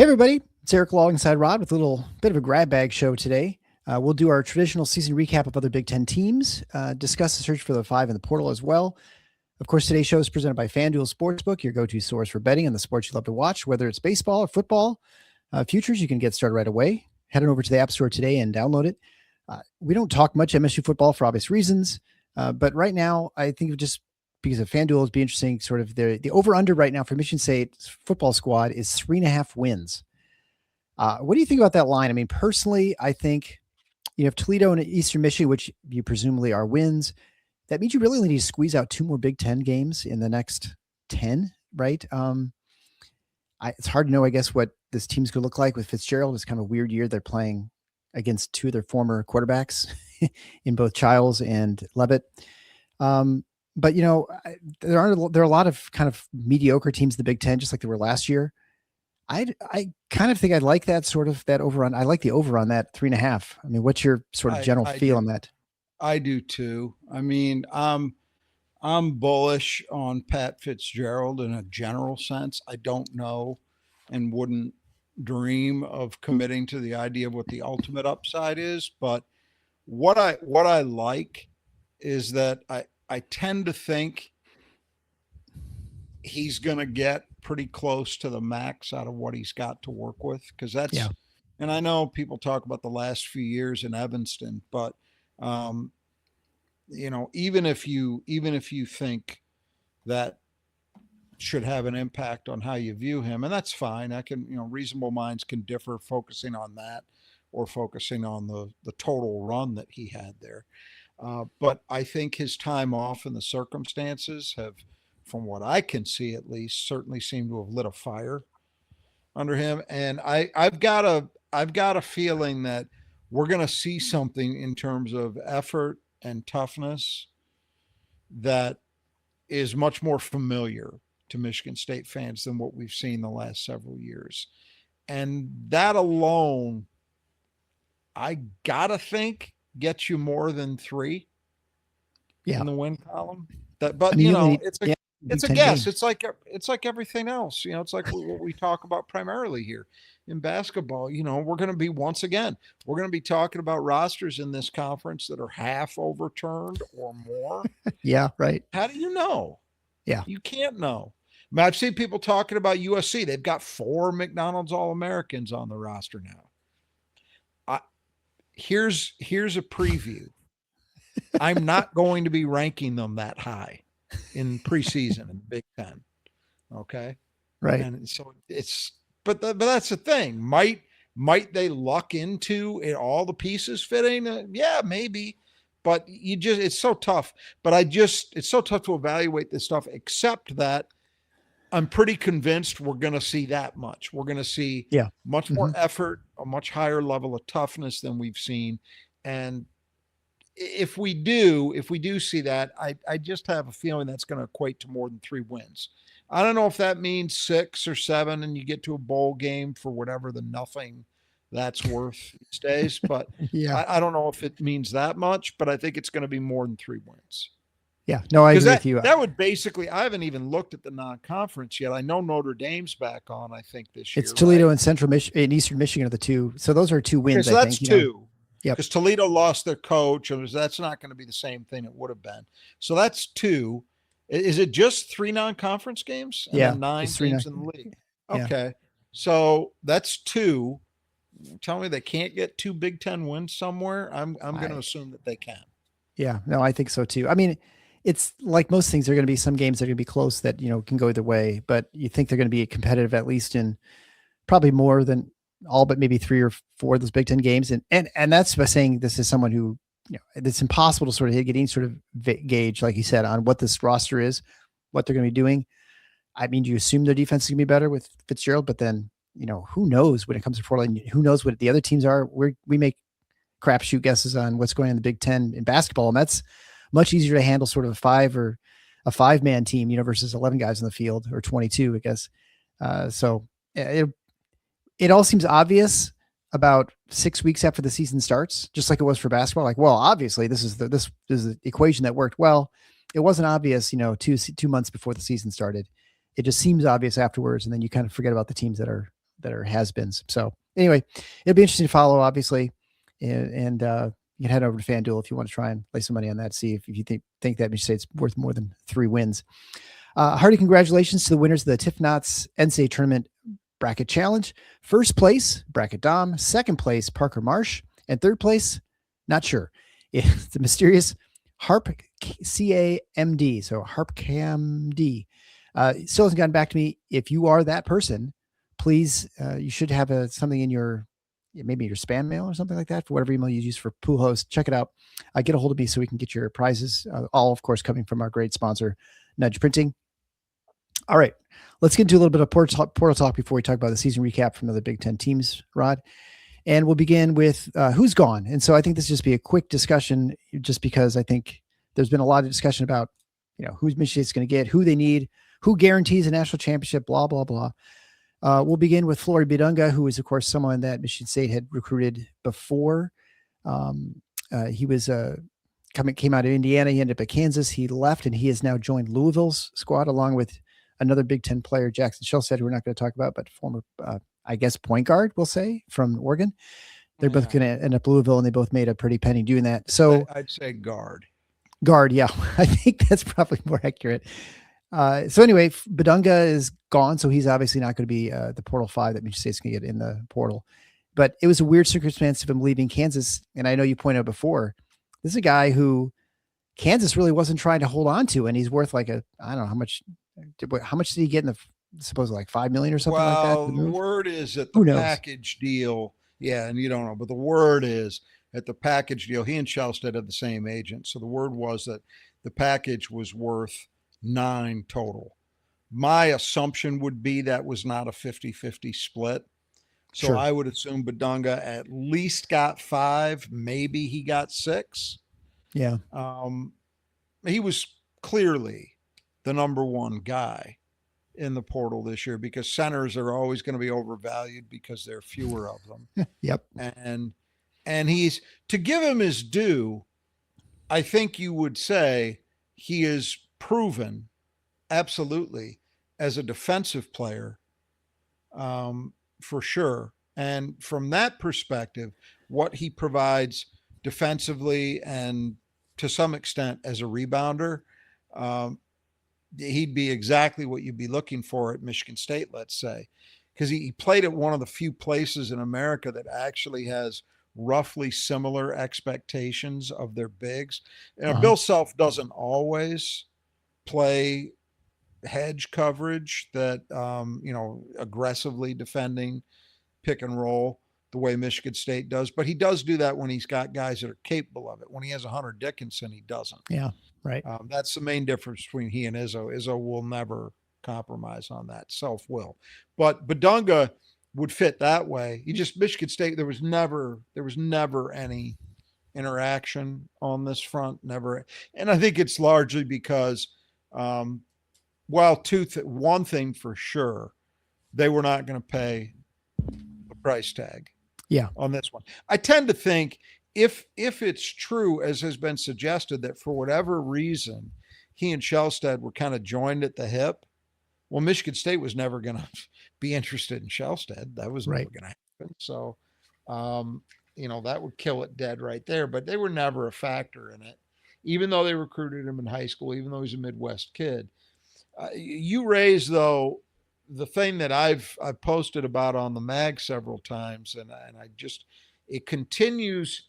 Hey everybody, it's Eric alongside Rod with a little bit of a grab bag show today. We'll do our traditional season recap of other Big Ten teams, discuss the search for the five in the portal as well. Of course, today's show is presented by Fanduel Sportsbook, your go-to source for betting on the sports you love to watch, whether it's baseball or football. Futures, you can get started right away. Head on over to the App Store today and download it. We don't talk much MSU football for obvious reasons, but right now, I think just because of FanDuel, it'd be interesting. Sort of the over-under right now for Michigan State's football squad is 3.5 wins. What do you think about that line? I mean, personally, I think if Toledo and Eastern Michigan, which you presumably are, wins, that means you really only need to squeeze out 2 more Big Ten games in the next 10, right? It's hard to know, I guess, what this team's going to look like with Fitzgerald. It's kind of a weird year. They're playing against 2 of their former quarterbacks in both Childs and Levitt. But there are a lot of kind of mediocre teams in the Big Ten, just like there were last year. I kind of think I'd like that sort of that over on. I like the over on that 3.5. I mean, what's your sort of general feel on that? I do too. I mean, I'm bullish on Pat Fitzgerald in a general sense. I don't know and wouldn't dream of committing to the idea of what the ultimate upside is. But what I like is that I tend to think he's going to get pretty close to the max out of what he's got to work with. Cause that's, and I know people talk about the last few years in Evanston, but even if you think that should have an impact on how you view him, and that's fine. I can, reasonable minds can differ focusing on that or focusing on the total run that he had there. But I think his time off and the circumstances have, from what I can see at least, certainly seem to have lit a fire under him. And I've got a feeling that we're going to see something in terms of effort and toughness that is much more familiar to Michigan State fans than what we've seen the last several years. And that alone, I gotta think, gets you more than 3 in the win column. It's a guess. Games. It's like everything else. It's like what we talk about primarily here in basketball. We're going to be we're going to be talking about rosters in this conference that are half overturned or more. Yeah, right. How do you know? Yeah, you can't know. I mean, I've seen people talking about USC. They've got 4 McDonald's All-Americans on the roster now. Here's a preview. I'm not going to be ranking them that high in preseason in Big Ten. Okay. Right. And so but that's the thing. Might they luck into it, all the pieces fitting? Yeah, maybe. But it's so tough. But it's so tough to evaluate this stuff, except that I'm pretty convinced we're going to see that much. We're going to see much more effort, a much higher level of toughness than we've seen. And if we do see that, I just have a feeling that's going to equate to more than 3 wins. I don't know if that means 6 or 7 and you get to a bowl game for whatever the nothing that's worth these days. But I don't know if it means that much, but I think it's going to be more than 3 wins. Yeah, no, I agree with you. That would basically, I haven't even looked at the non-conference yet. I know Notre Dame's back on, I think, this year. It's Toledo and Central Michigan and Eastern Michigan are the 2. So those are 2 wins. Okay, so that's 2. Yeah, because Toledo lost their coach, and that's not going to be the same thing it would have been. So that's 2. Is it just 3 non-conference games? And then 9 teams in the league. Okay, yeah. So that's 2. Tell me they can't get 2 Big Ten wins somewhere. I'm going to assume that they can. Yeah, no, I think so too. I mean, it's like most things. There are going to be some games that are going to be close that can go either way, but you think they're going to be competitive at least in probably more than all but maybe 3 or 4 of those Big Ten games. And that's by saying this is someone who, it's impossible to sort of get any sort of gauge, like you said, on what this roster is, what they're going to be doing. I mean, you assume their defense is going to be better with Fitzgerald, but then, who knows when it comes to Portland, who knows what the other teams are. We make crapshoot guesses on what's going on in the Big Ten in basketball. And that's much easier to handle sort of a 5-man team, versus 11 guys on the field, or 22, I guess. So it all seems obvious about 6 weeks after the season starts, just like it was for basketball. Like, well, obviously this is the equation that worked. Well, it wasn't obvious, 2 months before the season started. It just seems obvious afterwards. And then you kind of forget about the teams that are that are has-beens. So anyway, it'll be interesting to follow, obviously, and you can head over to FanDuel if you want to try and play some money on that. See if you think that Michigan State's worth more than 3 wins. Hearty congratulations to the winners of the Tiff Knots NCAA Tournament Bracket Challenge. First place, Bracket Dom. Second place, Parker Marsh. And third place, not sure. It's the mysterious Harp CAMD. So Harp CAMD. Still hasn't gotten back to me. If you are that person, please, you should have something in maybe your spam mail or something like that for whatever email you use for Pool Host. Check it out. Get a hold of me so we can get your prizes. All, of course, coming from our great sponsor, Nudge Printing. All right, let's get into a little bit of portal talk before we talk about the season recap from the other Big Ten teams, Rod. And we'll begin with who's gone. And so I think this will just be a quick discussion, just because I think there's been a lot of discussion about, who's Michigan State's going to get, who they need, who guarantees a national championship, blah, blah, blah. We'll begin with Flory Bidunga, who is, of course, someone that Michigan State had recruited before. He was came out of Indiana. He ended up at Kansas. He left, and he has now joined Louisville's squad along with another Big Ten player, Jackson Shellstead, who we're not going to talk about, but former, I guess, point guard, we'll say, from Oregon. They're both going to end up Louisville, and they both made a pretty penny doing that. So I'd say guard. Guard, yeah. I think that's probably more accurate. So anyway, Bidunga is gone, so he's obviously not going to be the Portal 5 that Michigan State's going to get in the portal. But it was a weird circumstance of him leaving Kansas, and I know you pointed out before, this is a guy who Kansas really wasn't trying to hold on to, and he's worth I don't know how much did he get in supposedly like $5 million or something like that? Well, the word is that the package deal, and you don't know, but the word is at the package deal, he and Shellstead had the same agent. So the word was that the package was worth 9 total. My assumption would be that was not a 50-50 split. So sure. I would assume Bidunga at least got 5, maybe he got 6. Yeah. He was clearly the number one guy in the portal this year, because centers are always going to be overvalued because there are fewer of them. Yep. And he's, to give him his due, I think you would say he is proven absolutely as a defensive player, for sure. And from that perspective, what he provides defensively and to some extent as a rebounder, he'd be exactly what you'd be looking for at Michigan State, let's say, because he played at one of the few places in America that actually has roughly similar expectations of their bigs. Bill Self doesn't always play hedge coverage that, aggressively defending pick and roll the way Michigan State does, but he does do that when he's got guys that are capable of it. When he has a Hunter Dickinson, he doesn't. Yeah, right. That's the main difference between he and Izzo. Izzo will never compromise on that. Self will. But Bidunga would fit that way. Michigan State, there was never any interaction on this front, never. And I think it's largely because, one thing for sure, they were not going to pay the price tag. Yeah. On this one. I tend to think if it's true, as has been suggested, that for whatever reason, he and Shellstead were kind of joined at the hip, well, Michigan State was never going to be interested in Shellstead. That was never going to happen. So, that would kill it dead right there. But they were never a factor in it, even though they recruited him in high school, even though he's a Midwest kid. You raised, though, the thing that I've posted about on the mag several times, and it continues.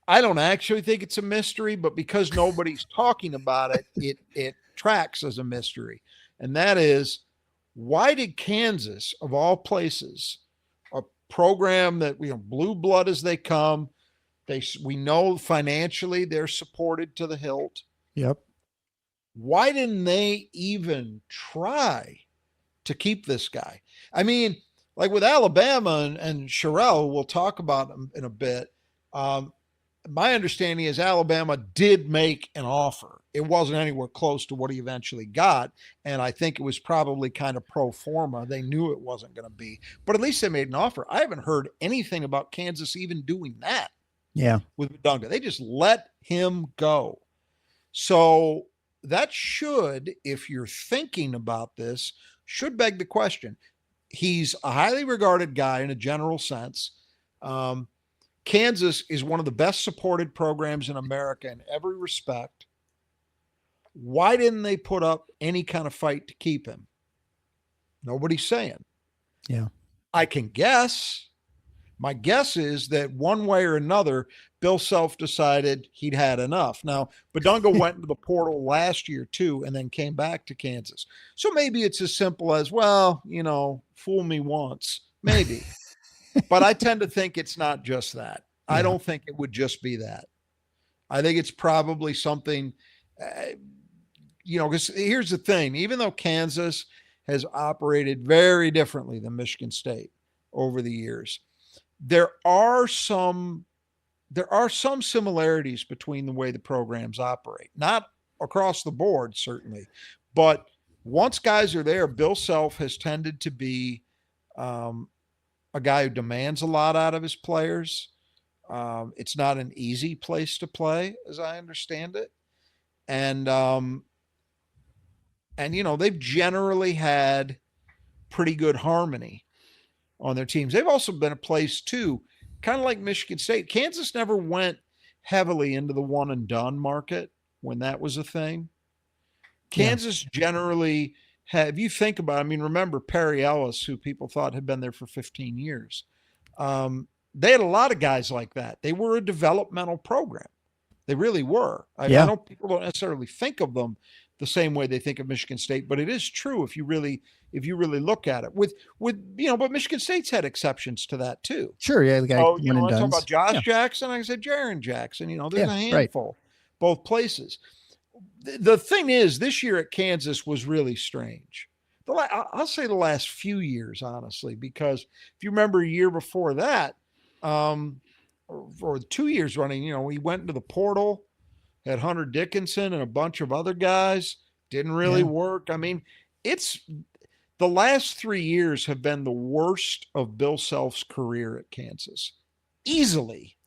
I don't actually think it's a mystery, but because nobody's talking about it, it tracks as a mystery. And that is, why did Kansas, of all places, a program that, blue blood as they come, we know financially they're supported to the hilt. Yep. Why didn't they even try to keep this guy? I mean, like with Alabama and Sherrell, we'll talk about them in a bit. My understanding is Alabama did make an offer. It wasn't anywhere close to what he eventually got. And I think it was probably kind of pro forma. They knew it wasn't going to be, but at least they made an offer. I haven't heard anything about Kansas even doing that. Yeah. With Bidunga. They just let him go. So that should, if you're thinking about this, should beg the question. He's a highly regarded guy in a general sense. Kansas is one of the best supported programs in America in every respect. Why didn't they put up any kind of fight to keep him? Nobody's saying. Yeah. I can guess. My guess is that one way or another, Bill Self decided he'd had enough. Now, Bidunga went into the portal last year too, and then came back to Kansas. So maybe it's as simple as, well, fool me once, maybe. But I tend to think it's not just that. Yeah. I don't think it would just be that. I think it's probably something, because here's the thing. Even though Kansas has operated very differently than Michigan State over the years, there are some similarities between the way the programs operate. Not across the board, certainly, but once guys are there, Bill Self has tended to be a guy who demands a lot out of his players. It's not an easy place to play, as I understand it. And they've generally had pretty good harmony on their teams. They've also been a place too, kind of like Michigan State. Kansas never went heavily into the one and done market when that was a thing. Kansas generally had, if you think about it, remember Perry Ellis, who people thought had been there for 15 years. They had a lot of guys like that. They were a developmental program. They really were. I know people don't necessarily think of them the same way they think of Michigan State, but it is true if you really look at it. But Michigan State's had exceptions to that too. Sure, yeah. I talk about Josh Jackson, I said Jaron Jackson. There's a handful, both places. The thing is, this year at Kansas was really strange. I'll say the last few years, honestly, because if you remember a year before that, or 2 years running, we went into the portal, had Hunter Dickinson and a bunch of other guys, didn't really work. It's the last 3 years have been the worst of Bill Self's career at Kansas, easily.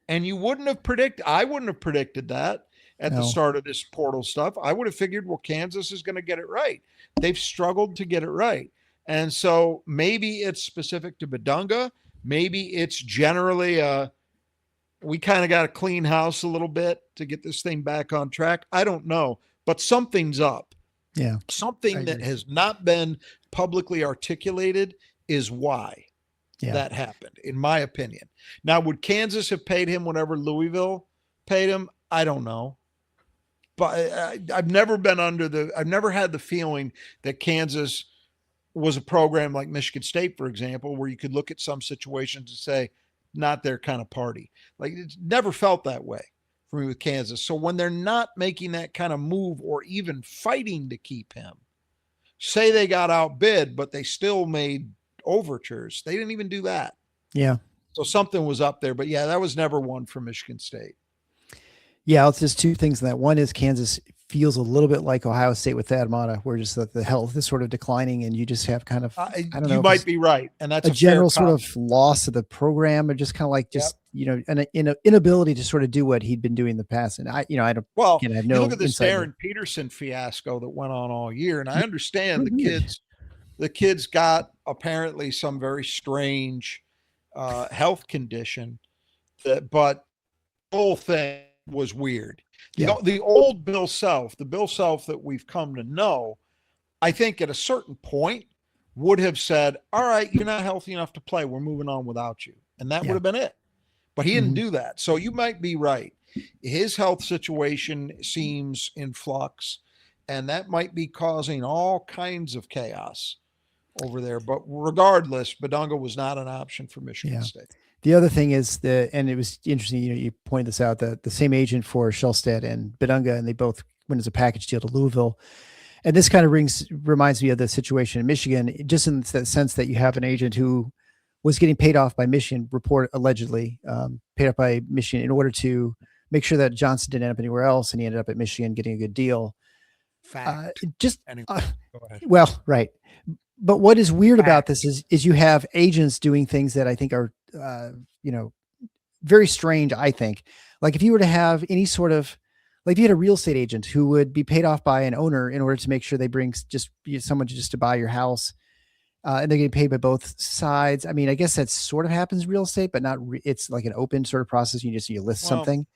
And I wouldn't have predicted that at the start of this portal stuff. I would have figured, well, Kansas is going to get it right. They've struggled to get it right. And so maybe it's specific to Bidunga. Maybe it's generally we kind of got to clean house a little bit to get this thing back on track. I don't know, but something's up. Yeah. Something that has not been publicly articulated is why that happened, in my opinion. Now, would Kansas have paid him whatever Louisville paid him? I don't know. But I've never had the feeling that Kansas was a program like Michigan State, for example, where you could look at some situations and say, not their kind of party. Like, it's never felt that way for me with Kansas. So when they're not making that kind of move or even fighting to keep him, say they got outbid, but they still made overtures. They didn't even do that. Yeah. So something was up there, but that was never one for Michigan State. Yeah, it's just two things in that. One is Kansas feels a little bit like Ohio State with Thad Matta, where just the health is sort of declining, and you just have kind of, I don't know. You might be right, and that's a general sort of loss of the program, or just kind of like an inability to sort of do what he'd been doing in the past. And I don't. Well, again, I have no you look at this insight. Darren Peterson fiasco that went on all year, and I understand the kids got apparently some very strange health condition, but the whole thing was weird. The old Bill Self, the Bill Self that we've come to know, I think at a certain point would have said, all right, you're not healthy enough to play. We're moving on without you. And that would have been it. But he didn't do that. So you might be right. His health situation seems in flux, and that might be causing all kinds of chaos over there. But regardless, Bidunga was not an option for Michigan State. The other thing is and it was interesting, you pointed this out, that the same agent for Shellstead and Bidunga, and they both went as a package deal to Louisville. And this kind of reminds me of the situation in Michigan, just in the sense that you have an agent who was getting paid off by Michigan, allegedly paid off by Michigan in order to make sure that Johnson didn't end up anywhere else, and he ended up at Michigan getting a good deal. Fact. Anyway, go ahead. Well, right. But what is weird about this is you have agents doing things that I think are, very strange, I think. Like if you were to have any sort of, like if you had a real estate agent who would be paid off by an owner in order to make sure they bring someone just to buy your house, and they're getting paid by both sides. I mean, I guess that sort of happens in real estate, but not. It's like an open sort of process. You list Well, something,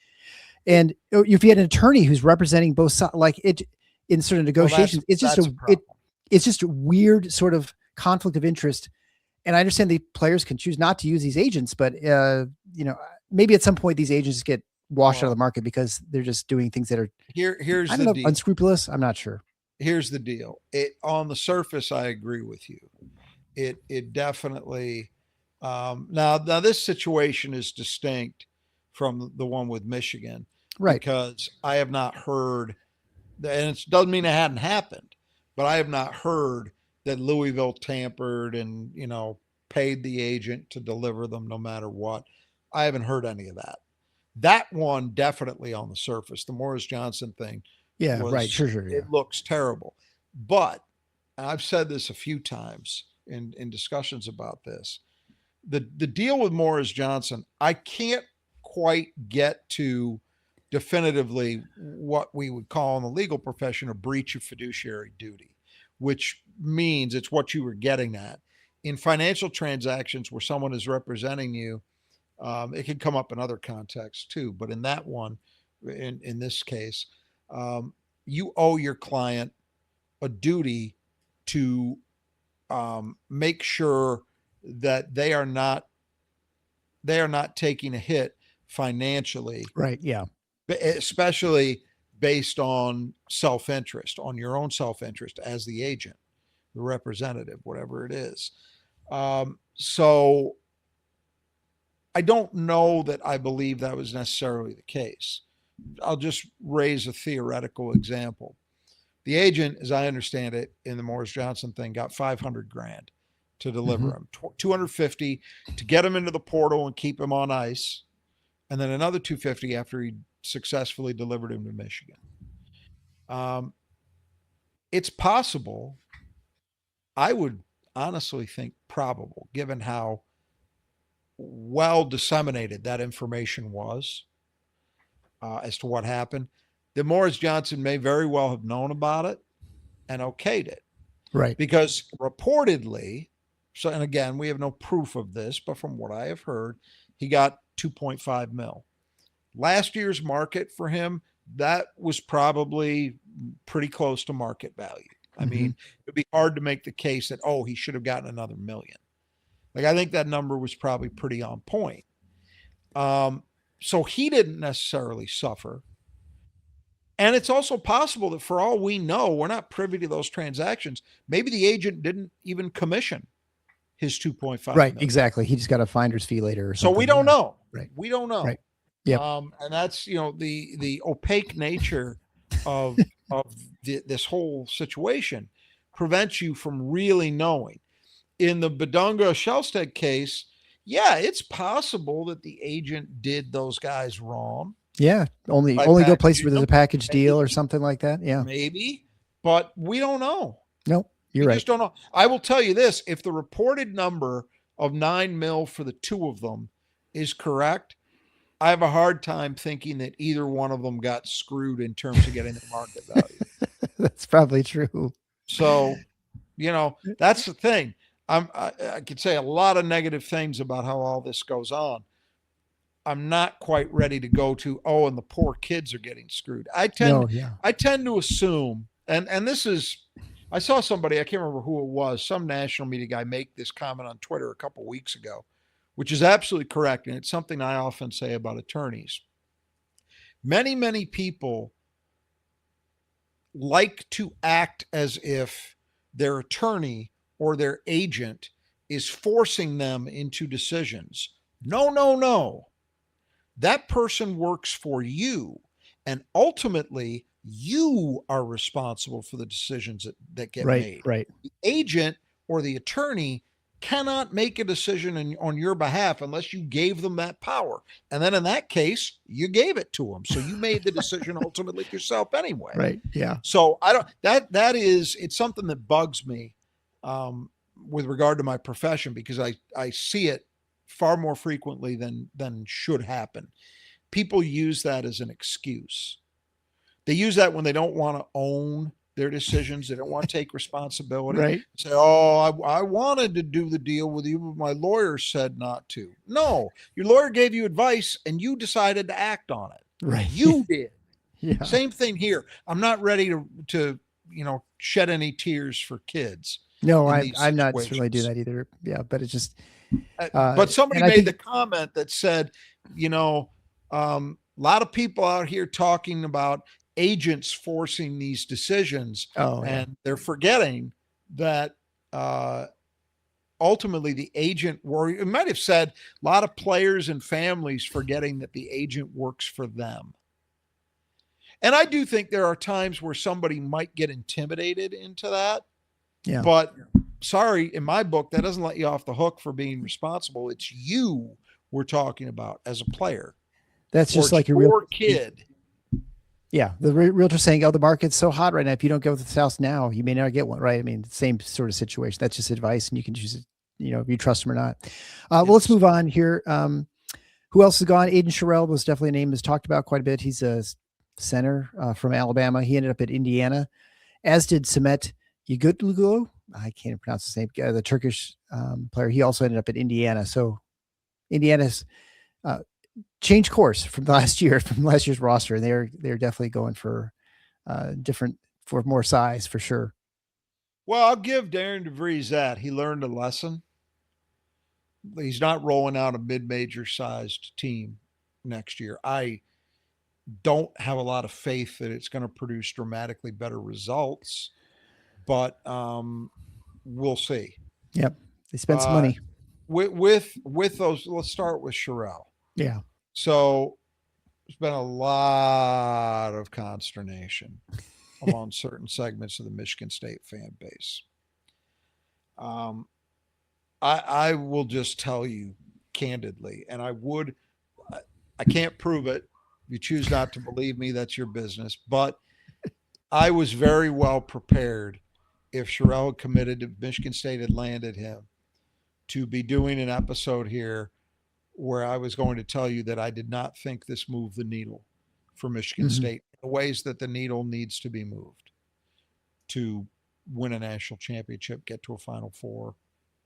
and if you had an attorney who's representing both sides, like it in sort of negotiations, that's a problem. It's just a weird sort of conflict of interest. And I understand the players can choose not to use these agents, but maybe at some point these agents get washed out of the market because they're just doing things that are here's I the don't know, deal. unscrupulous. I'm not sure. Here's the deal. On the surface, I agree with you. It definitely now this situation is distinct from the one with Michigan, Right? Because I have not heard, and it doesn't mean it hadn't happened, but I have not heard that Louisville tampered and paid the agent to deliver them no matter what. I haven't heard any of that. That one definitely on the surface, the Morris Johnson thing. Yeah. Right. Sure. Yeah. It looks terrible. But I've said this a few times in discussions about this. The deal with Morris Johnson, I can't quite get to definitively what we would call in the legal profession a breach of fiduciary duty, which means it's what you were getting at. In financial transactions where someone is representing you, it can come up in other contexts too, but in that one, in this case, you owe your client a duty to make sure that they are not taking a hit financially, right? Yeah, especially based on self-interest, on your own self-interest as the agent, the representative, whatever it is. So I don't know that I believe that was necessarily the case. I'll just raise a theoretical example. The agent, as I understand it, in the Morris Johnson thing, got $500,000 to deliver him, 250 to get him into the portal and keep him on ice, and then another 250 after he successfully delivered him to Michigan. It's possible. I would honestly think probable, given how well disseminated that information was as to what happened, that Morris Johnson may very well have known about it and okayed it. Right. Because reportedly, and again, we have no proof of this, but from what I have heard, he got 2.5 mil. Last year's market for him, that was probably pretty close to market value. I mean, it'd be hard to make the case that, he should have gotten another $1 million. Like, I think that number was probably pretty on point. So he didn't necessarily suffer. And it's also possible that for all we know, we're not privy to those transactions. Maybe the agent didn't even commission his 2.5 right million. Exactly. He just got a finder's fee later or So something. we don't know. Right. We don't know. Right. Yeah. And that's, the opaque nature of this whole situation prevents you from really knowing. In the Bidunga Shellstead case, yeah, it's possible that the agent did those guys wrong. Yeah, only go places where there's a package deal or something like that. Yeah, maybe, but we don't know. No, you're right. Just don't know. I will tell you this: if the reported number of 9 mil for the two of them is correct, I have a hard time thinking that either one of them got screwed in terms of getting the market value. That's probably true. So, that's the thing. I could say a lot of negative things about how all this goes on. I'm not quite ready to go to, and the poor kids are getting screwed. I tend to assume, and this is, I saw somebody, I can't remember who it was, some national media guy make this comment on Twitter a couple of weeks ago, which is absolutely correct. And it's something I often say about attorneys. Many, many people like to act as if their attorney or their agent is forcing them into decisions. No. That person works for you, and ultimately you are responsible for the decisions that get made. Right. The agent or the attorney cannot make a decision on your behalf unless you gave them that power. And then in that case, you gave it to them. So you made the decision ultimately yourself anyway. Right. Yeah. So it's something that bugs me with regard to my profession, because I see it far more frequently than should happen. People use that as an excuse. They use that when they don't want to own their decisions. They don't want to take responsibility. Right. Say, oh, I wanted to do the deal with you, but my lawyer said not to. No, your lawyer gave you advice and you decided to act on it. Right. You did. Yeah. Same thing here. I'm not ready to shed any tears for kids. No, in I'm these not certainly do situations. that either. Yeah, but it's just But somebody and I made think the comment that said, a lot of people out here talking about agents forcing these decisions, oh yeah. and they're forgetting that ultimately the agent it might have said a lot of players and families forgetting that the agent works for them. And I do think there are times where somebody might get intimidated into that. Yeah. But sorry, in my book, that doesn't let you off the hook for being responsible. It's you we're talking about as a player. That's just or like a your real kid. Yeah, the realtor saying, "Oh, the market's so hot right now. If you don't go with this house now, you may not get one." Right? I mean, same sort of situation. That's just advice, and you can choose it. If you trust them or not. Well, let's move on here. Who else is gone? Aiden Sherrell was definitely a name that's talked about quite a bit. He's a center from Alabama. He ended up at Indiana, as did Samet Yigutlugu. I can't pronounce his name. The Turkish player. He also ended up at Indiana. So Indiana's changed course from last year's roster. They're definitely going for for more size for sure. Well, I'll give Darren DeVries that. He learned a lesson. He's not rolling out a mid-major sized team next year. I don't have a lot of faith that it's going to produce dramatically better results, but we'll see. Yep. They spent some money. With those, let's start with Sherrell. Yeah. So there's been a lot of consternation among certain segments of the Michigan State fan base. I will just tell you candidly, and I can't prove it. If you choose not to believe me, that's your business. But I was very well prepared if Sherrell had committed to Michigan State had landed him to be doing an episode here where I was going to tell you that I did not think this moved the needle for Michigan State in the ways that the needle needs to be moved to win a national championship, get to a Final Four,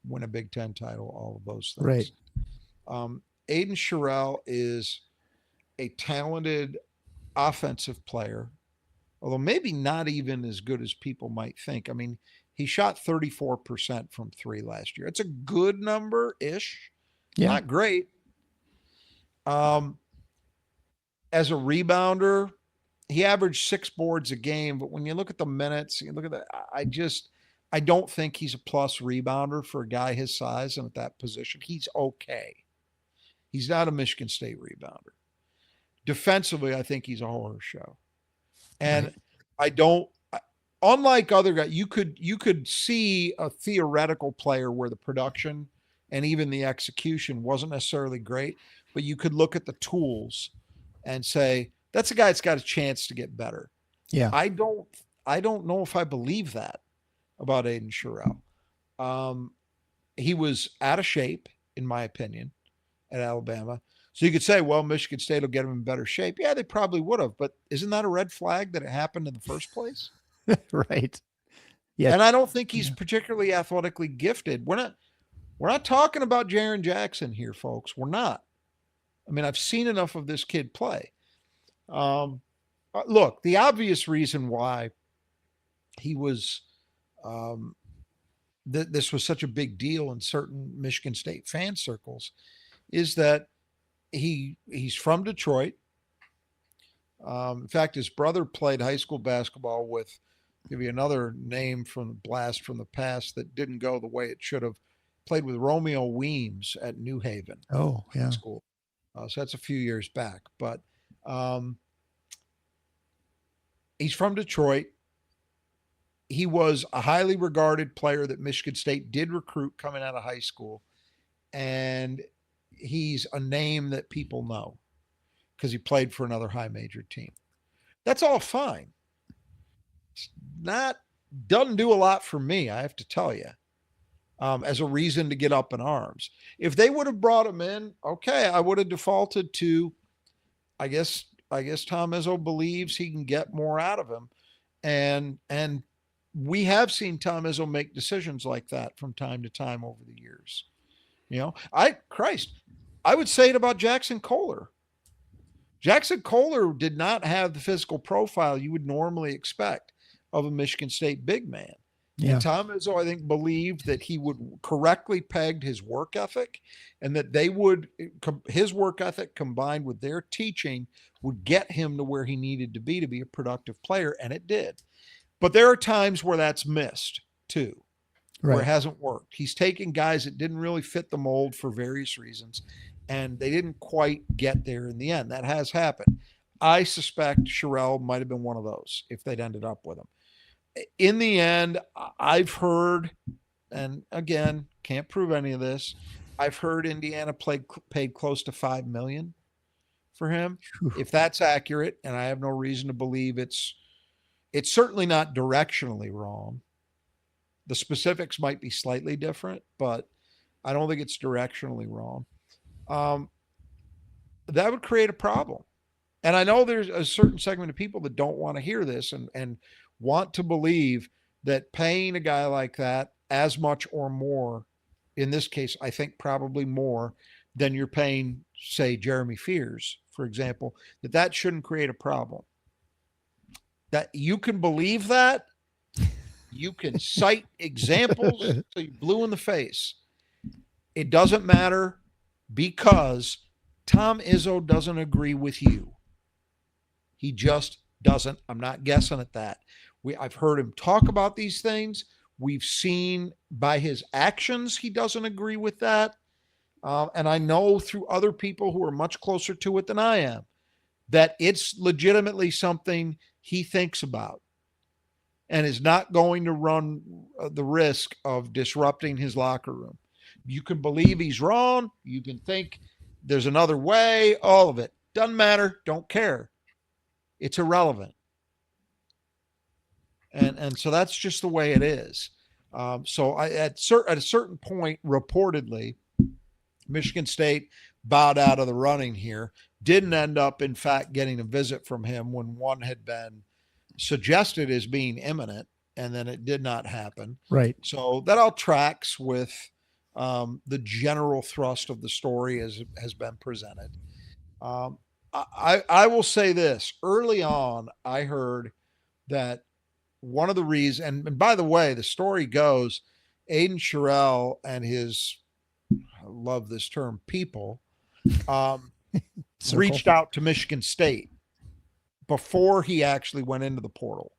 win a Big Ten title, all of those things. Right. Aiden Sherrell is a talented offensive player, although maybe not even as good as people might think. I mean, he shot 34% from three last year. It's a good number-ish. Yeah. Not great. As a rebounder, he averaged 6 boards a game, but when you look at the minutes, you look at that, I don't think he's a plus rebounder for a guy his size and at that position. He's okay. He's not a Michigan State rebounder. Defensively, I think he's a horror show. And right. Unlike other guys, you could see a theoretical player where the production and even the execution wasn't necessarily great, but you could look at the tools and say, that's a guy that's got a chance to get better. Yeah. I don't know if I believe that about Aiden Sherrell. He was out of shape, in my opinion, at Alabama. So you could say, well, Michigan State will get him in better shape. Yeah, they probably would have, but isn't that a red flag that it happened in the first place? Right. Yeah. And I don't think he's particularly athletically gifted. We're not talking about Jaren Jackson here, folks. We're not. I mean, I've seen enough of this kid play. Look, the obvious reason why he was this was such a big deal in certain Michigan State fan circles is that he's from Detroit. In fact, his brother played high school basketball with, give you another name from the blast from the past that didn't go the way it should have, played with Romeo Weems at New Haven. Oh, yeah. School. So that's a few years back. But he's from Detroit. He was a highly regarded player that Michigan State did recruit coming out of high school. And he's a name that people know because he played for another high major team. That's all fine. It's doesn't do a lot for me, I have to tell you, as a reason to get up in arms. If they would have brought him in, okay, I would have defaulted to, I guess Tom Izzo believes he can get more out of him. And we have seen Tom Izzo make decisions like that from time to time over the years. I would say it about Jackson Kohler. Jackson Kohler did not have the physical profile you would normally expect of a Michigan State big man. And Yeah. Tom Izzo, I think, believed that he would correctly pegged his work ethic, and that they would his work ethic combined with their teaching would get him to where he needed to be a productive player, and it did. But there are times where that's missed too, where it Right. hasn't worked. He's taken guys that didn't really fit the mold for various reasons, and they didn't quite get there in the end. That has happened. I suspect Sherrell might have been one of those if they'd ended up with him. In the end, I've heard, and again, can't prove any of this. I've heard Indiana paid close to $5 million for him. Whew. If that's accurate, and I have no reason to believe it's certainly not directionally wrong. The specifics might be slightly different, but I don't think it's directionally wrong. That would create a problem. And I know there's a certain segment of people that don't want to hear this and want to believe that paying a guy like that as much or more, in this case, I think probably more than you're paying, say, Jeremy Fears, for example, that shouldn't create a problem. That you can believe that, you can cite examples so you're blue in the face. It doesn't matter because Tom Izzo doesn't agree with you. He just doesn't. I'm not guessing at that. I've heard him talk about these things. We've seen by his actions he doesn't agree with that. And I know through other people who are much closer to it than I am that it's legitimately something he thinks about and is not going to run the risk of disrupting his locker room. You can believe he's wrong. You can think there's another way. All of it. Doesn't matter. Don't care. It's irrelevant. And so that's just the way it is. So at a certain point, reportedly, Michigan State bowed out of the running here. Didn't end up, in fact, getting a visit from him when one had been suggested as being imminent, and then it did not happen. Right. So that all tracks with the general thrust of the story as it has been presented. I will say this. Early on, I heard that one of the reasons, and by the way, the story goes, Aiden Sherrell and his, I love this term, people, reached out to Michigan State before he actually went into the portal.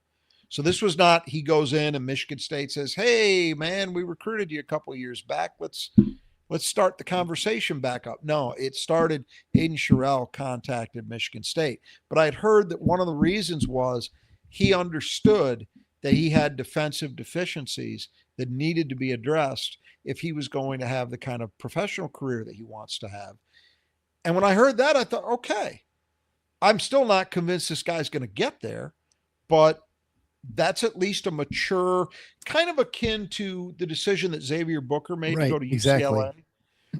So this was not, he goes in and Michigan State says, hey, man, we recruited you a couple of years back. Let's start the conversation back up. No, it started, Aiden Sherrell contacted Michigan State. But I'd heard that one of the reasons was he understood that he had defensive deficiencies that needed to be addressed if he was going to have the kind of professional career that he wants to have. And when I heard that, I thought, okay, I'm still not convinced this guy's going to get there, but that's at least a mature, kind of akin to the decision that Xavier Booker made to go to UCLA, exactly.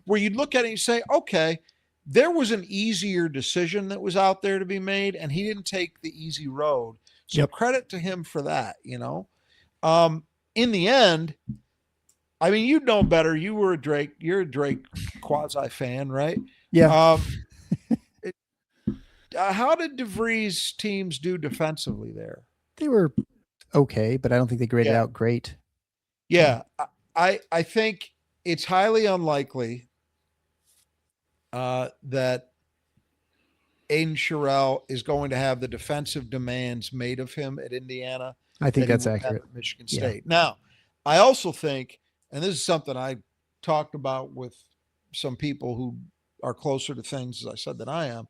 where you'd look at it and you say, okay, there was an easier decision that was out there to be made, and he didn't take the easy road. So credit to him for that, you know. In the end, I mean, you'd know better. You're a Drake quasi fan, right? Yeah. How did DeVries' teams do defensively there? They were okay, but I don't think they graded out great. Yeah. I think it's highly unlikely that Aiden Sherrell is going to have the defensive demands made of him at Indiana. I think that's accurate. At Michigan State. Yeah. Now, I also think, and this is something I talked about with some people who are closer to things, as I said, than I am.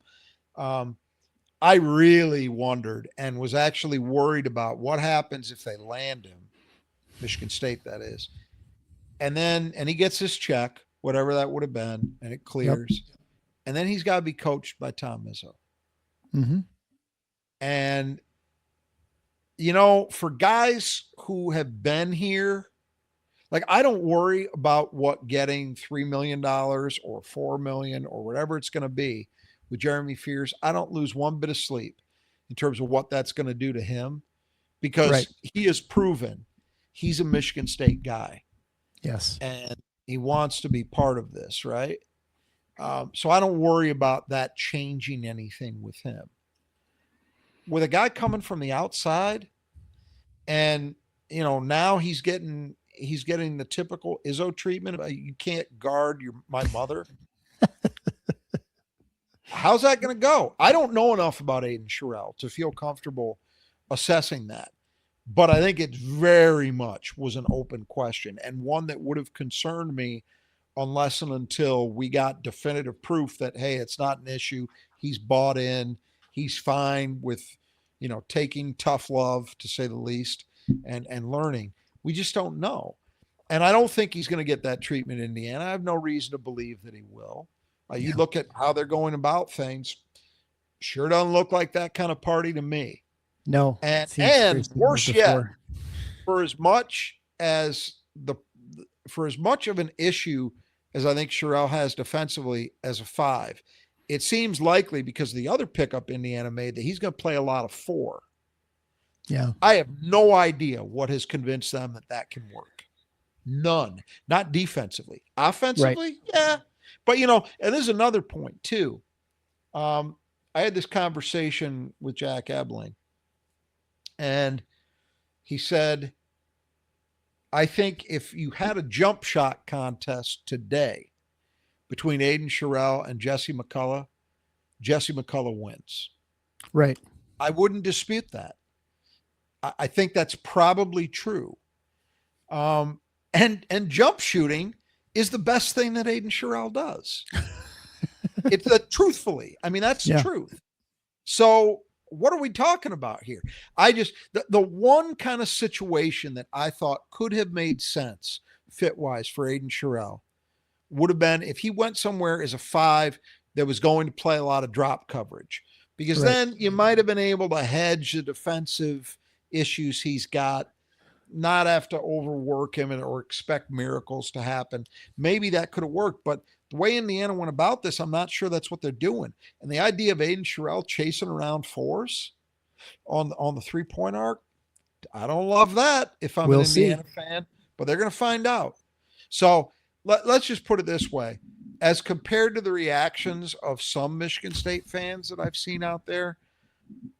I really wondered and was actually worried about what happens if they land him, Michigan State, that is. And he gets his check, whatever that would have been, and it clears. Yep. And then he's got to be coached by Tom Izzo. Mm-hmm. And, you know, for guys who have been here, like, I don't worry about what getting $3 million or $4 million or whatever it's going to be with Jeremy Fears. I don't lose one bit of sleep in terms of what that's going to do to him. because Right. he has proven he's a Michigan State guy Yes. and he wants to be part of this, right? So I don't worry about that changing anything with him. With a guy coming from the outside, and now he's getting the typical Izzo treatment. You can't guard my mother. How's that going to go? I don't know enough about Aiden Sherrell to feel comfortable assessing that. But I think it very much was an open question, and one that would have concerned me unless and until we got definitive proof that, hey, it's not an issue. He's bought in. He's fine with, taking tough love, to say the least, and learning. We just don't know. And I don't think he's going to get that treatment in Indiana. I have no reason to believe that he will. You look at how they're going about things, sure doesn't look like that kind of party to me. No. And worse yet, for as much of an issue as I think Sherrell has defensively as a 5, it seems likely, because of the other pickup Indiana made, that he's going to play a lot of 4. Yeah. I have no idea what has convinced them that can work. None. Not defensively. Offensively, right. Yeah. But, and there's another point too. I had this conversation with Jack Ebling, and he said, I think if you had a jump shot contest today between Aiden Sherrell and Jesse McCullough wins. Right. I wouldn't dispute that. I think that's probably true. And jump shooting is the best thing that Aiden Sherrell does. It's truthfully. I mean, that's the truth. So what are we talking about here? The one kind of situation that I thought could have made sense fit-wise for Aiden Sherrell would have been if he went somewhere as a 5 that was going to play a lot of drop coverage, because then you might have been able to hedge the defensive issues he's got, not have to overwork him or expect miracles to happen. Maybe that could have worked, but the way Indiana went about this, I'm not sure that's what they're doing. And the idea of Aiden Sherrell chasing around 4s on the 3-point arc, I don't love that if I'm an Indiana fan, but they're going to find out. So let's just put it this way. As compared to the reactions of some Michigan State fans that I've seen out there,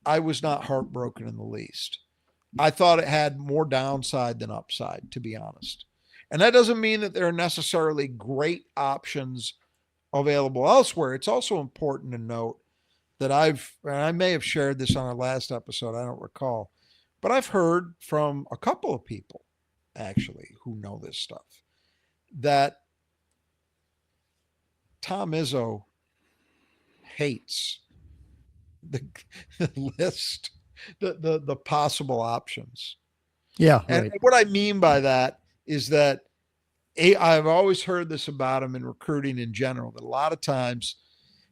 I was not heartbroken in the least. I thought it had more downside than upside, to be honest. And that doesn't mean that there are necessarily great options available elsewhere. It's also important to note that I may have shared this on our last episode, I don't recall, but I've heard from a couple of people actually who know this stuff that Tom Izzo hates the list, the possible options. Yeah. And what I mean by that is that I've always heard this about him in recruiting in general, that a lot of times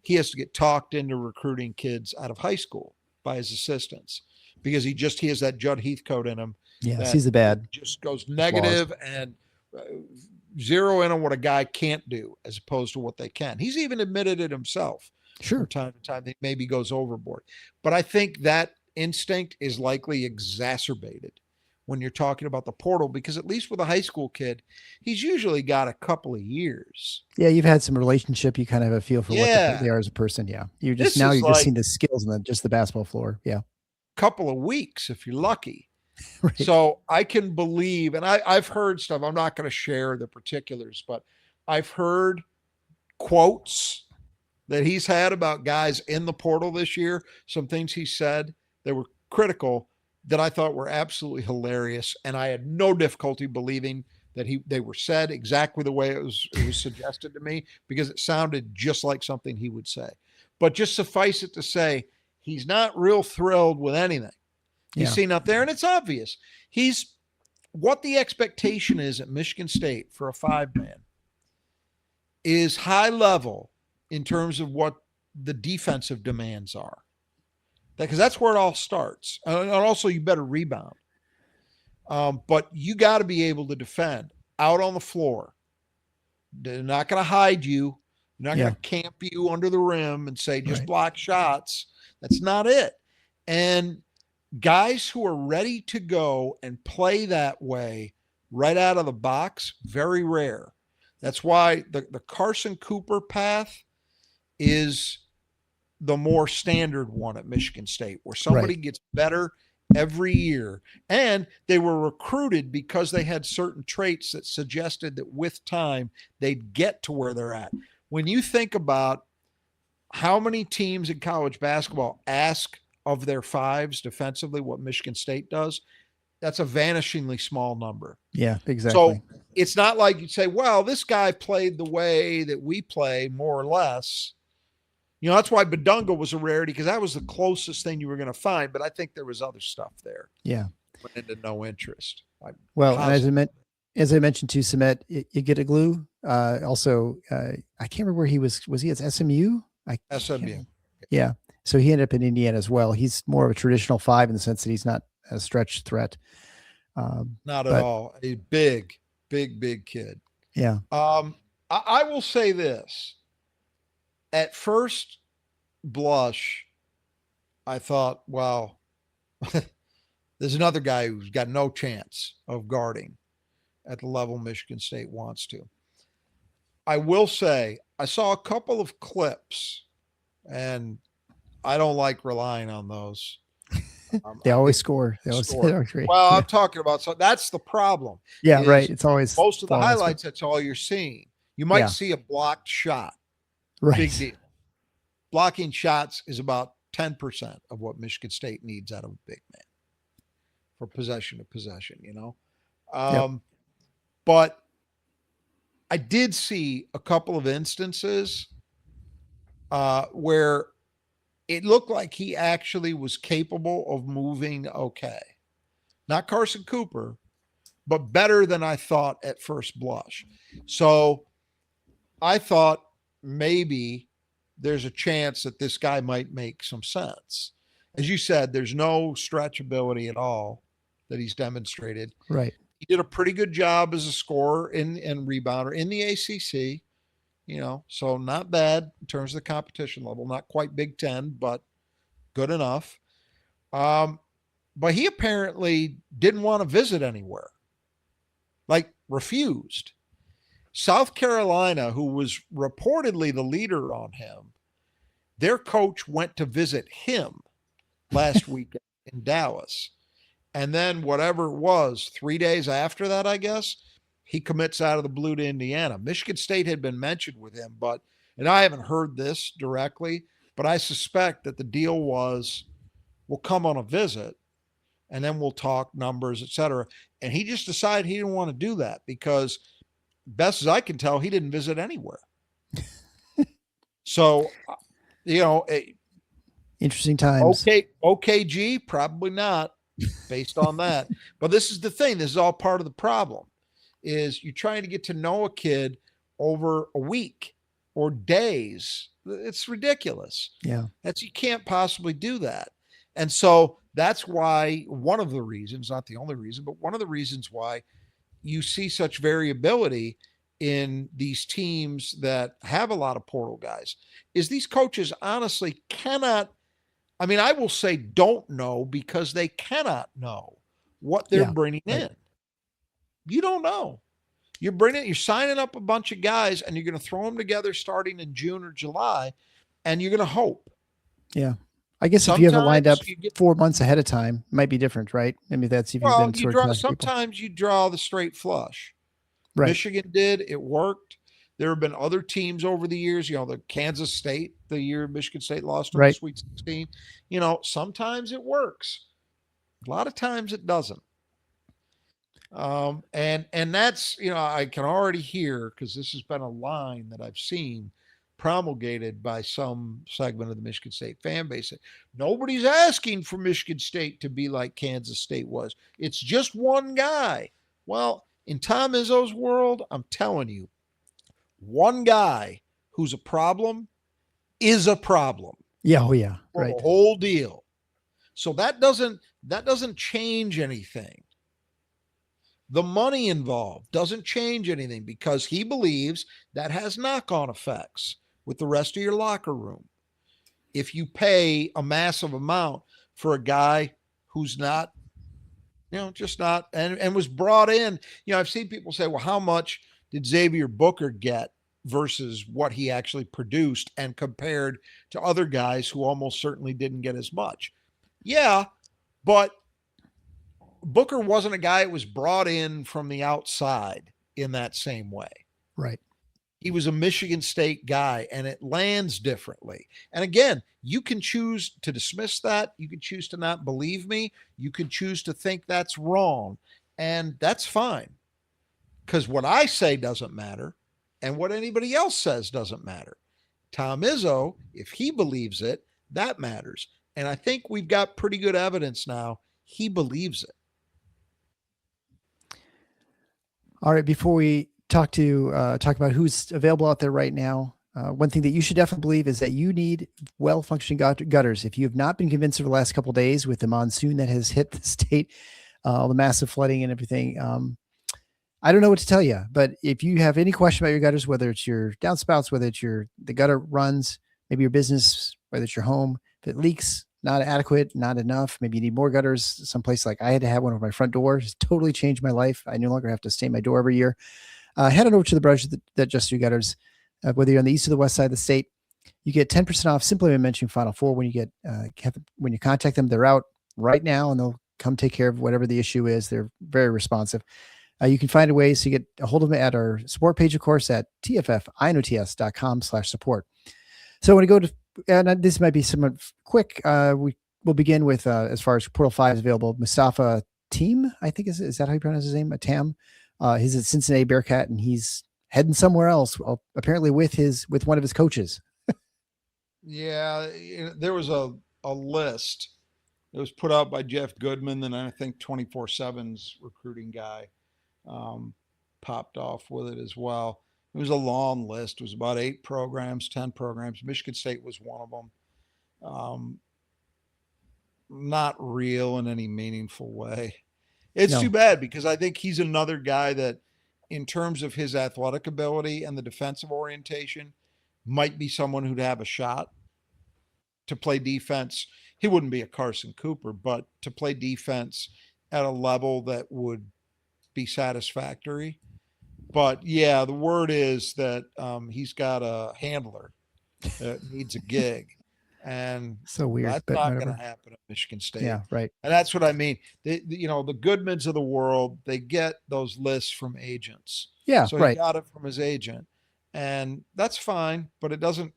he has to get talked into recruiting kids out of high school by his assistants because he has that Judd Heathcote in him. Yeah, he's the bad. Just goes negative and zero in on what a guy can't do as opposed to what they can. He's even admitted it himself. Sure. From time to time, he maybe goes overboard. But I think that instinct is likely exacerbated when you're talking about the portal, because at least with a high school kid, he's usually got a couple of years. Yeah, you've had some relationship. You kind of have a feel for what they are as a person. Yeah, you're just seeing the skills and just the basketball floor. Yeah, couple of weeks if you're lucky. Right. So I can believe, and I've heard stuff. I'm not going to share the particulars, but I've heard quotes that he's had about guys in the portal this year. Some things he said that were critical that I thought were absolutely hilarious, and I had no difficulty believing that they were said exactly the way it was suggested to me, because it sounded just like something he would say. But just suffice it to say, he's not real thrilled with anything he's seen out there, and it's obvious. What the expectation is at Michigan State for a 5-man is high level in terms of what the defensive demands are. Because that's where it all starts. And also, you better rebound. But you got to be able to defend out on the floor. They're not going to hide you. They're not going to camp you under the rim and say, just block shots. That's not it. And guys who are ready to go and play that way right out of the box, very rare. That's why the Carson Cooper path is the more standard one at Michigan State, where somebody gets better every year. And they were recruited because they had certain traits that suggested that with time, they'd get to where they're at. When you think about how many teams in college basketball ask of their fives defensively what Michigan State does, that's a vanishingly small number. Yeah, exactly. So it's not like you'd say, well, this guy played the way that we play, more or less. You know, that's why Bidunga was a rarity, because that was the closest thing you were going to find. But I think there was other stuff there. Yeah. Went into no interest. Well, and as I mentioned to Samet, you get a glue. Also, I can't remember where he was. Was he at SMU? SMU. Yeah. So he ended up in Indiana as well. He's more of a traditional five in the sense that he's not a stretch threat. Not at all. A big kid. Yeah. I will say this. At first blush, I thought, well, there's another guy who's got no chance of guarding at the level Michigan State wants to. I will say, I saw a couple of clips, and I don't like relying on those. They always score. They always score. Well, I'm talking about, so that's the problem. Yeah, right. It's always most of the highlights. That's all you're seeing. You might see a blocked shot. Right. Big deal. Blocking shots is about 10% of what Michigan State needs out of a big man for possession to possession, you know? But I did see a couple of instances where it looked like he actually was capable of moving okay. Not Carson Cooper, but better than I thought at first blush. So I thought maybe there's a chance that this guy might make some sense. As you said, there's no stretchability at all that he's demonstrated. Right. He did a pretty good job as a scorer and rebounder in the ACC, you know, so not bad in terms of the competition level, not quite Big Ten, but good enough. But he apparently didn't want to visit anywhere, like refused. South Carolina, who was reportedly the leader on him, their coach went to visit him last week in Dallas. And then whatever it was, 3 days after that, I guess, he commits out of the blue to Indiana. Michigan State had been mentioned with him, and I haven't heard this directly, but I suspect that the deal was, we'll come on a visit and then we'll talk numbers, et cetera. And he just decided he didn't want to do that because, best as I can tell, he didn't visit anywhere. So, you know, interesting times. Okay, OKG, probably not based on that. But this is the thing. This is all part of the problem, is you're trying to get to know a kid over a week or days. It's ridiculous. Yeah. You can't possibly do that. And so that's why one of the reasons, not the only reason, but one of the reasons why you see such variability in these teams that have a lot of portal guys is these coaches honestly cannot, I mean, I will say don't know, because they cannot know what they're bringing in. You don't know. You're signing up a bunch of guys and you're going to throw them together starting in June or July, and you're going to hope. Yeah. I guess if you have it lined up 4 months ahead of time, it might be different, right? I mean, that's if you've been sort of sometimes you draw the straight flush. Right. Michigan did. It worked. There have been other teams over the years, you know, the Kansas State, the year Michigan State lost in the Sweet 16. You know, sometimes it works. A lot of times it doesn't. And that's, you know, I can already hear, because this has been a line that I've seen promulgated by some segment of the Michigan State fan base. Nobody's asking for Michigan State to be like Kansas State was. It's just one guy. Well, in Tom Izzo's world, I'm telling you, one guy who's a problem is a problem. Yeah. Oh yeah. Right. The whole deal. So that doesn't change anything. The money involved doesn't change anything, because he believes that has knock-on effects with the rest of your locker room. If you pay a massive amount for a guy who's not, just not, and was brought in. I've seen people say, well, how much did Xavier Booker get versus what he actually produced and compared to other guys who almost certainly didn't get as much? Yeah, but Booker wasn't a guy that was brought in from the outside in that same way. Right. He was a Michigan State guy, and it lands differently. And again, you can choose to dismiss that. You can choose to not believe me. You can choose to think that's wrong. And that's fine. Because what I say doesn't matter, and what anybody else says doesn't matter. Tom Izzo, if he believes it, that matters. And I think we've got pretty good evidence now he believes it. All right, before we talk about who's available out there right now, one thing that you should definitely believe is that you need well-functioning gutters. If you have not been convinced over the last couple of days with the monsoon that has hit the state, all the massive flooding and everything, I don't know what to tell you. But if you have any question about your gutters, whether it's your downspouts, whether it's the gutter runs, maybe your business, whether it's your home, if it leaks, not adequate, not enough, maybe you need more gutters someplace. Like I had to have one over my front door. It's totally changed my life. I no longer have to stain my door every year. Head on over to the brush that adjusts your gutters. Whether you're on the east or the west side of the state, you get 10% off simply by mentioning Final Four when you contact them. They're out right now and they'll come take care of whatever the issue is. They're very responsive. You can find a way to get a hold of them at our support page, of course, at tffinots.com/support. So when you go to, and this might be somewhat quick, we'll begin with, as far as Portal 5 is available, Mustafa Team, I think is that how you pronounce his name? Tam. He's at Cincinnati Bearcat, and he's heading somewhere else, apparently with one of his coaches. Yeah, there was a list that was put out by Jeff Goodman, and I think 24/7's recruiting guy popped off with it as well. It was a long list. It was about 8 programs, 10 programs. Michigan State was one of them. Not real in any meaningful way. It's too bad because I think he's another guy that, in terms of his athletic ability and the defensive orientation, might be someone who'd have a shot to play defense. He wouldn't be a Carson Cooper, but to play defense at a level that would be satisfactory. But yeah, the word is that he's got a handler that needs a gig. And so weird. That's not going to happen at Michigan State. Yeah, right. And that's what I mean. The Goodmans of the world, they get those lists from agents. Yeah, so right. He got it from his agent. And that's fine, but it doesn't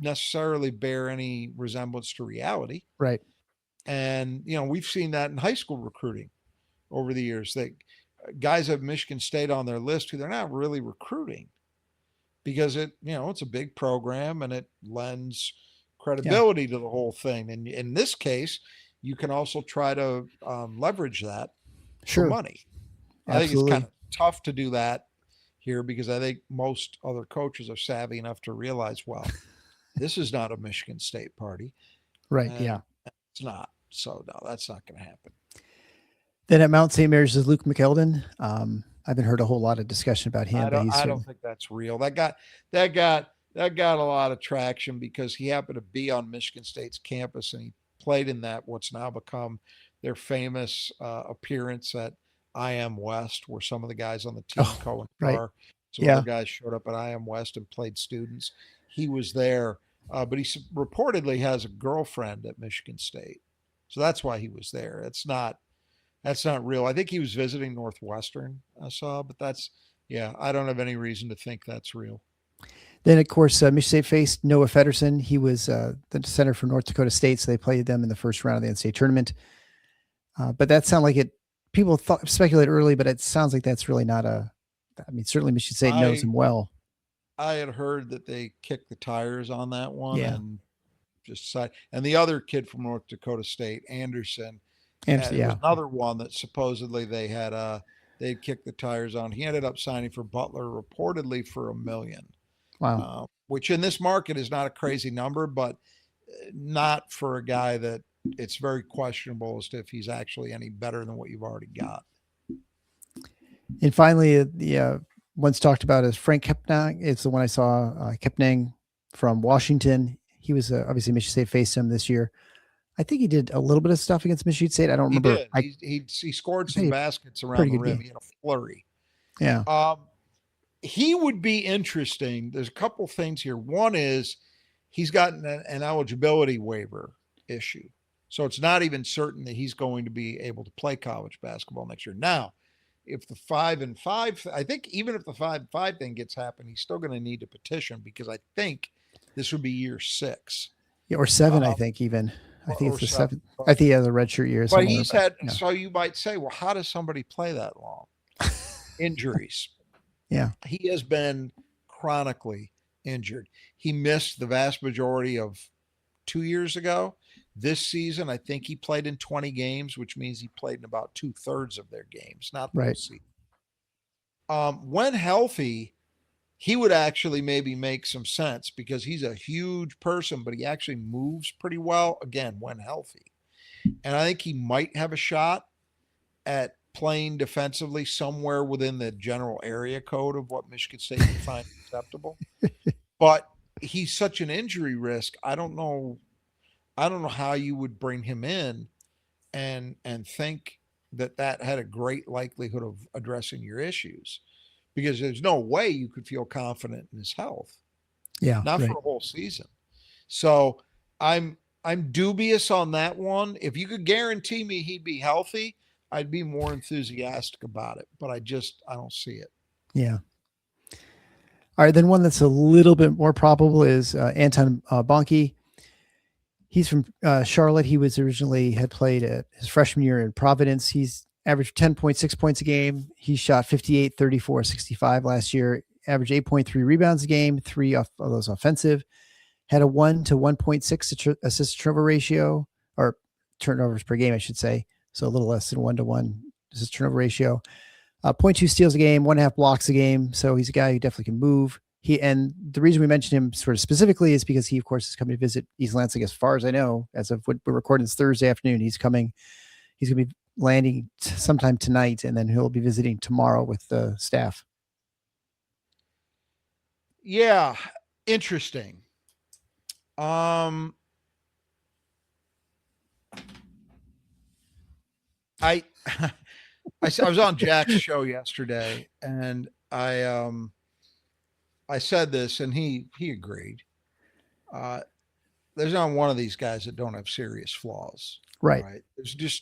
necessarily bear any resemblance to reality. Right. And, we've seen that in high school recruiting over the years. That guys have Michigan State on their list who they're not really recruiting because it's a big program and it lends credibility to the whole thing. And in this case, you can also try to leverage that for money. I think it's kind of tough to do that here because I think most other coaches are savvy enough to realize, well, this is not a Michigan State party. Right. And yeah. It's not. So no, that's not going to happen. Then at Mount St. Mary's is Luke McElden. I haven't heard a whole lot of discussion about him. I don't think that's real. That got a lot of traction because he happened to be on Michigan State's campus and he played in what's now become their famous appearance at IM West, where some of the guys on the team, Cohen Carr, some other guys showed up at IM West and played students. He was there, but he reportedly has a girlfriend at Michigan State, so that's why he was there. That's not real. I think he was visiting Northwestern, I saw, but I don't have any reason to think that's real. Then, of course, Michigan State faced Noah Federson. He was the center for North Dakota State, so they played them in the first round of the NCAA tournament. But that sounded like it. People speculated early, but it sounds like that's really not certainly Michigan State knows him well. I had heard that they kicked the tires on that one and just decided. And the other kid from North Dakota State, Anderson, was another one that supposedly they'd kicked the tires on. He ended up signing for Butler, reportedly for $1 million. Wow. Which in this market is not a crazy number, but not for a guy that it's very questionable as to if he's actually any better than what you've already got. And finally, the once talked about is Frank Kepnang. It's the one I saw, Kepnang from Washington. He was obviously Michigan State faced him this year. I think he did a little bit of stuff against Michigan State. I don't He remember. did. He scored I some think baskets around pretty the good rim. game. He had a flurry. Yeah. He would be interesting. There's a couple things here. One is he's gotten an eligibility waiver issue. So it's not even certain that he's going to be able to play college basketball next year. Now, if the 5-5, I think even if the 5-5 thing gets happen, he's still going to need to petition because I think this would be year 6. Yeah, or 7, I think even. I think it's the 7th. I think he has a redshirt year. But he's had, so you might say, well, how does somebody play that long? Injuries. Yeah. He has been chronically injured. He missed the vast majority of 2 years ago. This season, I think he played in 20 games, which means he played in about 2/3 of their games, not the whole season. When healthy, he would actually maybe make some sense because he's a huge person, but he actually moves pretty well, again, when healthy. And I think he might have a shot at playing defensively somewhere within the general area code of what Michigan State would find acceptable. But he's such an injury risk. I don't know how you would bring him in and think that had a great likelihood of addressing your issues, because there's no way you could feel confident in his health. Yeah. Not for a whole season. So I'm dubious on that one. If you could guarantee me he'd be healthy, I'd be more enthusiastic about it, but I don't see it. Yeah. All right. Then one that's a little bit more probable is Anton Bonke. He's from Charlotte. He was originally had played his freshman year in Providence. He's averaged 10.6 points a game. He shot 58, 34, 65 last year, averaged 8.3 rebounds a game, 3 of those offensive, had a 1 to 1.6 assist turnover ratio, or turnovers per game, I should say. So a little less than 1 to 1 assist turnover ratio. 0.2 steals a game, 1.5 blocks a game. So he's a guy who definitely can move. And the reason we mentioned him sort of specifically is because he, of course, is coming to visit East Lansing. As far as I know, as of what we're recording this Thursday afternoon, he's going to be landing sometime tonight, and then he'll be visiting tomorrow with the staff. Yeah, interesting. I was on Jack's show yesterday, and I said this, and he agreed. There's not one of these guys that don't have serious flaws. Right. There's just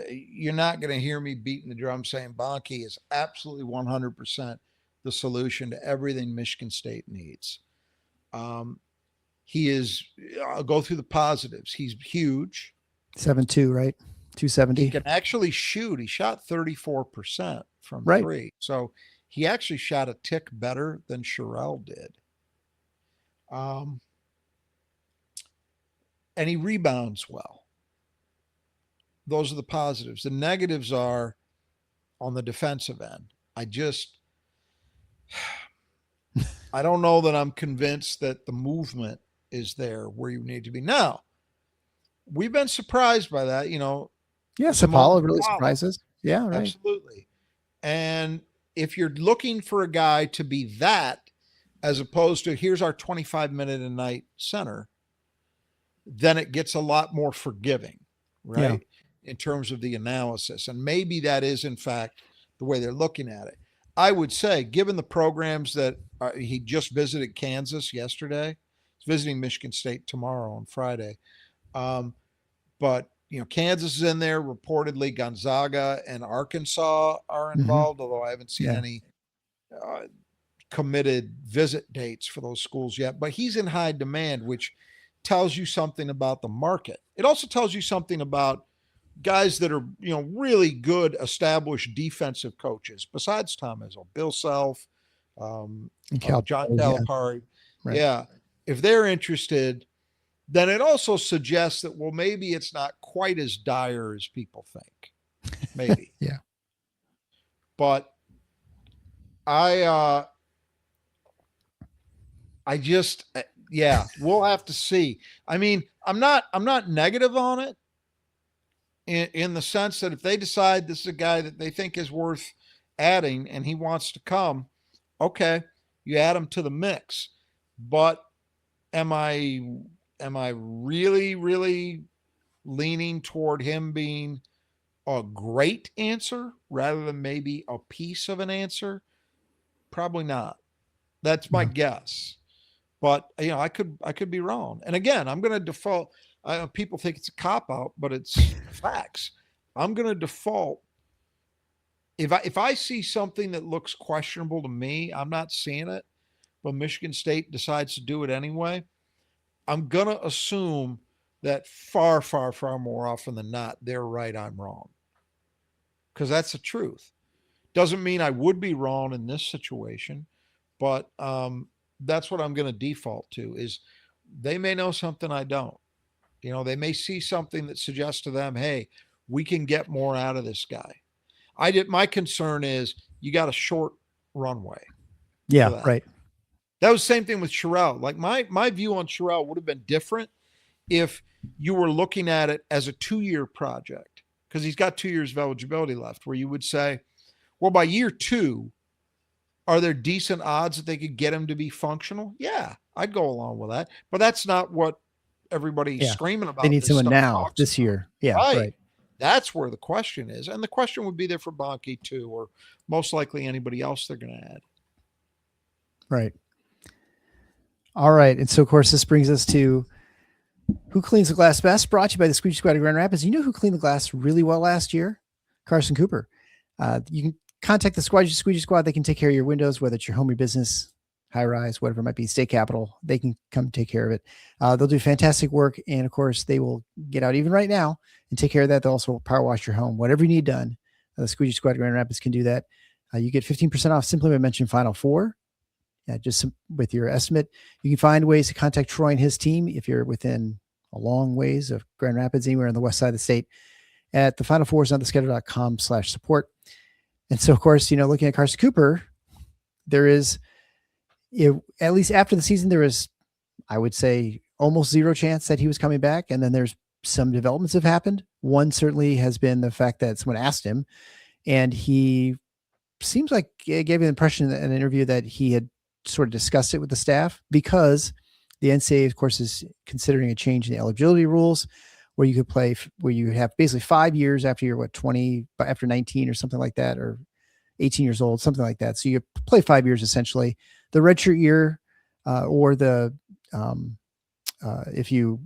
you're not going to hear me beating the drum saying Bonke is absolutely 100% the solution to everything Michigan State needs. He is, I'll go through the positives. He's huge. 7'2", right? 270. He can actually shoot. He shot 34% from 3. So he actually shot a tick better than Sherrell did. And he rebounds well. Those are the positives. The negatives are on the defensive end. I don't know that I'm convinced that the movement is there where you need to be. Now, we've been surprised by that, Yeah, Sapala really surprises. Yeah, right. Absolutely. And if you're looking for a guy to be that, as opposed to here's our 25-minute a night center, then it gets a lot more forgiving, right? Yeah. In terms of the analysis. And maybe that is, in fact, the way they're looking at it. I would say, given the programs that he just visited Kansas yesterday, he's visiting Michigan State tomorrow on Friday. But, Kansas is in there. Reportedly, Gonzaga and Arkansas are involved, although I haven't seen any committed visit dates for those schools yet. But he's in high demand, which tells you something about the market. It also tells you something about guys that are, really good established defensive coaches besides Tom Izzo, Bill Self, John Calipari. Right. Yeah. If they're interested, then it also suggests that, well, maybe it's not quite as dire as people think. Maybe. Yeah. But we'll have to see. I mean, I'm not negative on it in the sense that if they decide this is a guy that they think is worth adding and he wants to come, okay, you add him to the mix. But am I am I really, really leaning toward him being a great answer rather than maybe a piece of an answer? Probably not. That's my Yeah. guess. But I could be wrong. And again, I'm going to default. People think it's a cop out, but it's facts. I'm going to default. If I see something that looks questionable to me, I'm not seeing it, but Michigan State decides to do it anyway. I'm going to assume that far, far, far more often than not, they're right, I'm wrong. Because that's the truth. Doesn't mean I would be wrong in this situation, but that's what I'm going to default to is they may know something I don't. They may see something that suggests to them, hey, we can get more out of this guy. My concern is you got a short runway for Yeah. that. Right. That was the same thing with Sherrell. Like my view on Sherrell would have been different if you were looking at it as a 2-year project, because he's got 2 years of eligibility left, where you would say, well, by year 2, are there decent odds that they could get him to be functional? Yeah, I'd go along with that. But that's not what everybody's Yeah. screaming They about need this someone stuff now talks this about. year. Yeah. Right. Right. That's where the question is. And the question would be there for Bonke too, or most likely anybody else they're going to add. Right. All right. And so, of course, this brings us to Who Cleans the Glass Best, brought to you by the Squeegee Squad of Grand Rapids. You know who cleaned the glass really well last year? Carson Cooper. You can contact the Squeegee Squad. They can take care of your windows, whether it's your home or business, high rise, whatever it might be, state capital. They can come take care of it. They'll do fantastic work. And of course, they will get out even right now and take care of that. They'll also power wash your home, whatever you need done. The Squeegee Squad of Grand Rapids can do that. You get 15% off simply by mentioning Final Four. Just with your estimate. You can find ways to contact Troy and his team if you're within a long ways of Grand Rapids, anywhere on the west side of the state, at the Final Fours on the schedule.com/support. And so, of course, looking at Carson Cooper, there is, at least after the season, there is, I would say, almost zero chance that he was coming back. And then there's some developments have happened. One certainly has been the fact that someone asked him, and he seems like it gave the impression in an interview that he had sort of discussed it with the staff, because the NCAA, of course, is considering a change in the eligibility rules where you could play, where you have basically 5 years after you're 20, after 19 or something like that, or 18 years old, something like that. So you play 5 years, essentially. The redshirt year, or the, if you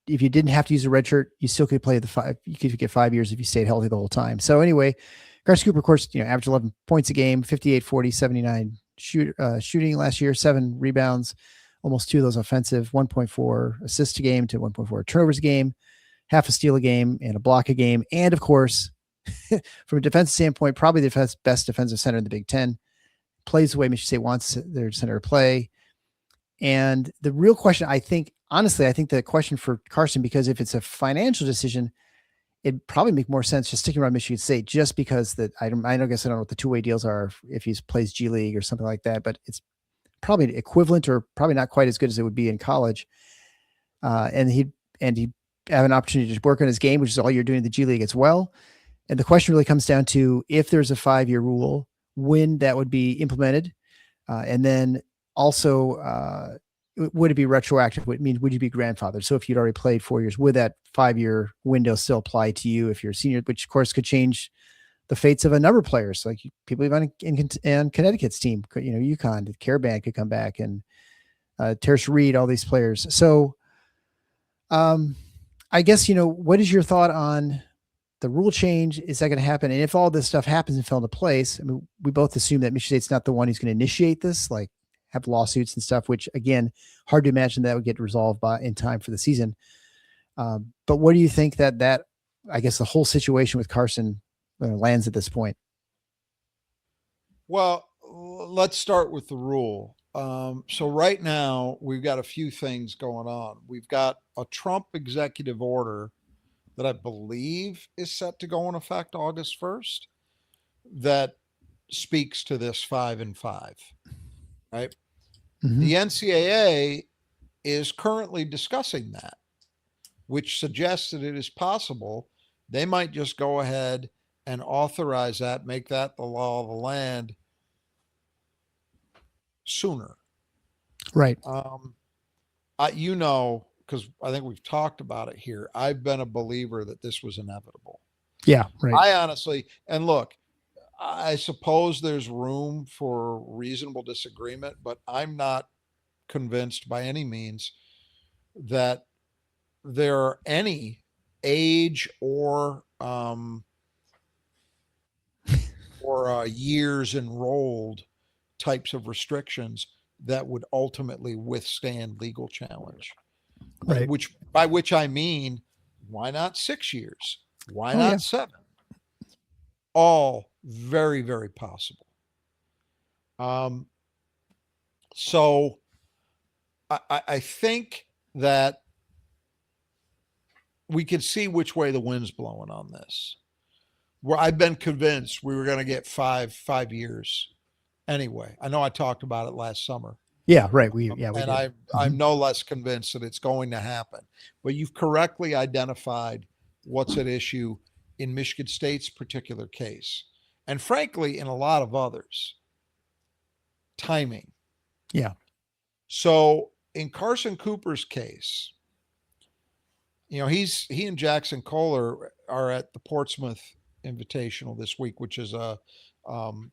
didn't have to use a redshirt, you still could play you could get 5 years if you stayed healthy the whole time. So anyway, Carson Cooper, of course, averaged 11 points a game, 58, 40, 79 shooting last year, 7 rebounds, almost 2 of those offensive, 1.4 assists a game to 1.4 turnovers a game, half a steal a game, and a block a game. And of course, from a defensive standpoint, probably the best defensive center in the Big Ten, plays the way Michigan State wants their center to play. And the real question, honestly, I think the question for Carson, because if it's a financial decision, it'd probably make more sense just sticking around Michigan State, just because I don't know what the 2-way deals are if he plays G League or something like that, but it's probably equivalent or probably not quite as good as it would be in college. And he'd have an opportunity to work on his game, which is all you're doing in the G League as well. And the question really comes down to, if there's a 5-year rule, when that would be implemented. And then also, would it be retroactive? Would you be grandfathered? So if you'd already played 4 years, would that 5-year window still apply to you if you're a senior, which of course could change the fates of a number of players, like people even in Connecticut's team, UConn, Caravan could come back, and Terrace Reed, all these players. So I guess, what is your thought on the rule change? Is that going to happen? And if all this stuff happens and fell into place, I mean, we both assume that Michigan State's not the one who's going to initiate this, like have lawsuits and stuff, which again, hard to imagine that would get resolved in time for the season. But what do you think that I guess the whole situation with Carson lands at this point? Well, let's start with the rule. So right now we've got a few things going on. We've got a Trump executive order that I believe is set to go in effect August 1st that speaks to this 5 and 5, right? Mm-hmm. The NCAA is currently discussing that, which suggests that it is possible they might just go ahead and authorize that, make that the law of the land sooner. Right. because I think we've talked about it here. I've been a believer that this was inevitable. Yeah, right. I honestly, and look, I suppose there's room for reasonable disagreement, but I'm not convinced by any means that there are any age or years enrolled types of restrictions that would ultimately withstand legal challenge. Right. Which by which I mean, why not 6 years? Why Oh yeah. not 7? All very, very possible. Um, so I think that we could see which way the wind's blowing on this. Where I've been convinced we were going to get 5 years anyway. I know I talked about it last summer. Yeah, right. We And did. I'm no less convinced that it's going to happen. But you've correctly identified what's at issue in Michigan State's particular case. And frankly, in a lot of others. Timing. Yeah. So in Carson Cooper's case, he and Jackson Kohler are at the Portsmouth Invitational this week, which is a kind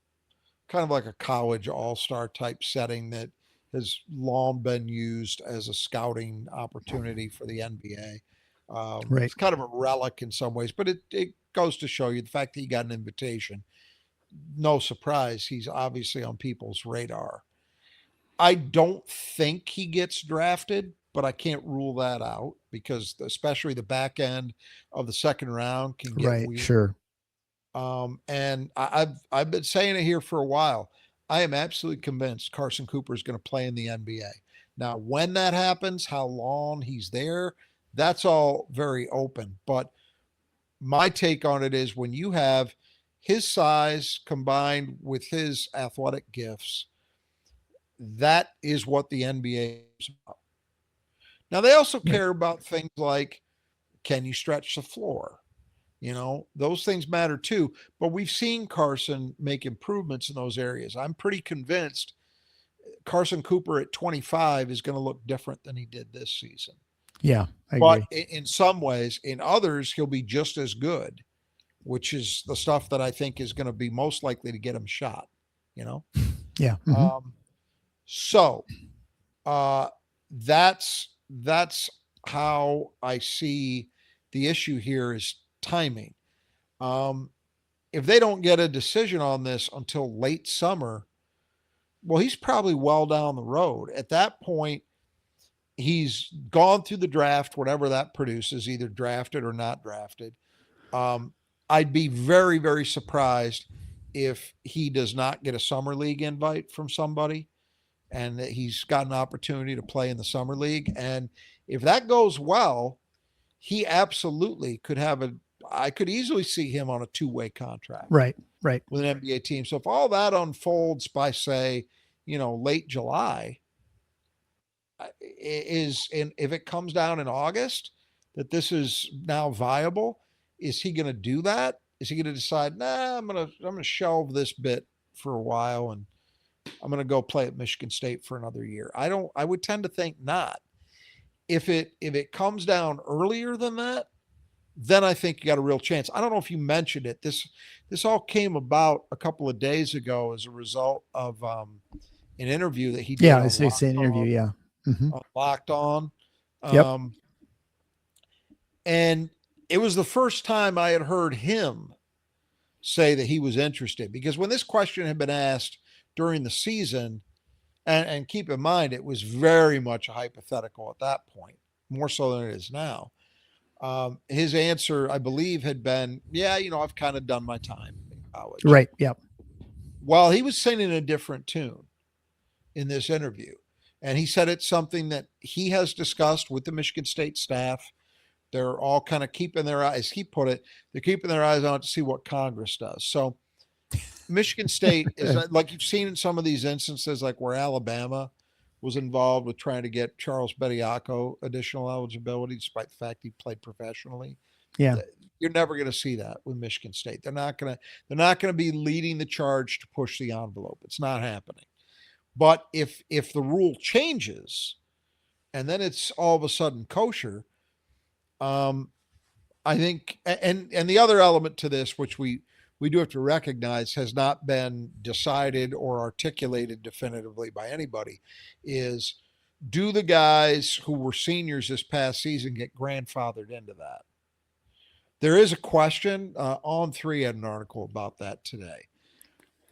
of like a college all-star type setting that has long been used as a scouting opportunity for the NBA. Right. It's kind of a relic in some ways, but it goes to show you the fact that he got an invitation. No surprise, he's obviously on people's radar. I don't think he gets drafted, but I can't rule that out because especially the back end of the second round can get Right. weird. Sure. And I've been saying it here for a while. I am absolutely convinced Carson Cooper is going to play in the NBA. Now, when that happens, how long he's there, that's all very open. But my take on it is when you have his size combined with his athletic gifts, that is what the NBA is about. Now, they also care about things like, can you stretch the floor? Those things matter too. But we've seen Carson make improvements in those areas. I'm pretty convinced Carson Cooper at 25 is going to look different than he did this season. Yeah, I But agree. in some ways, in others, he'll be just as good, which is the stuff that I think is going to be most likely to get him shot. Yeah. Mm-hmm. So that's how I see the issue here is timing. If they don't get a decision on this until late summer, well, he's probably well down the road. At that point, he's gone through the draft, whatever that produces, either drafted or not drafted. I'd be very, very surprised if he does not get a summer league invite from somebody and that he's got an opportunity to play in the summer league. And if that goes well, he absolutely could have I could easily see him on a 2-way contract. Right. With an NBA team. So if all that unfolds by, say, late July, if it comes down in August that this is now viable, is he going to do that? Is he going to decide, nah, I'm going to shelve this bit for a while and I'm going to go play at Michigan State for another year? I would tend to think not. If it comes down earlier than that, then I think you got a real chance. I don't know if you mentioned it. This all came about a couple of days ago as a result of an interview that he did. Yeah, it's an interview. Yeah. Mm-hmm. Locked On. Yep. And it was the first time I had heard him say that he was interested, because when this question had been asked during the season, and keep in mind, it was very much a hypothetical at that point, more so than it is now. His answer, I believe, had been, yeah, I've kind of done my time in college. Right. Yep. Well, he was singing a different tune in this interview. And he said it's something that he has discussed with the Michigan State staff. They're all kind of keeping their eyes, as he put it, they're keeping their eyes on it to see what Congress does. So Michigan State is like you've seen in some of these instances, like where Alabama was involved with trying to get Charles Bediako additional eligibility, despite the fact he played professionally. Yeah. You're never going to see that with Michigan State. They're not going to be leading the charge to push the envelope. It's not happening. But if the rule changes and then it's all of a sudden kosher. I think, and the other element to this, which we do have to recognize, has not been decided or articulated definitively by anybody, is do the guys who were seniors this past season get grandfathered into that? There is a question. On3 had an article about that today.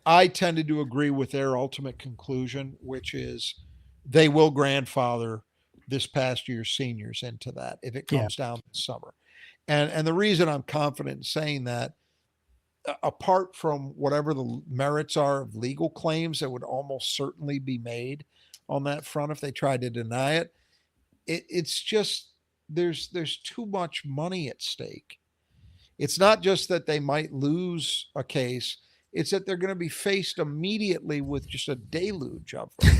I tended to agree with their ultimate conclusion, which is they will grandfather this past year's seniors into that if it comes down this summer. And the reason I'm confident in saying that, apart from whatever the merits are of legal claims that would almost certainly be made on that front if they tried to deny it, it's just there's too much money at stake. It's not just that they might lose a case, it's that they're going to be faced immediately with just a deluge of them.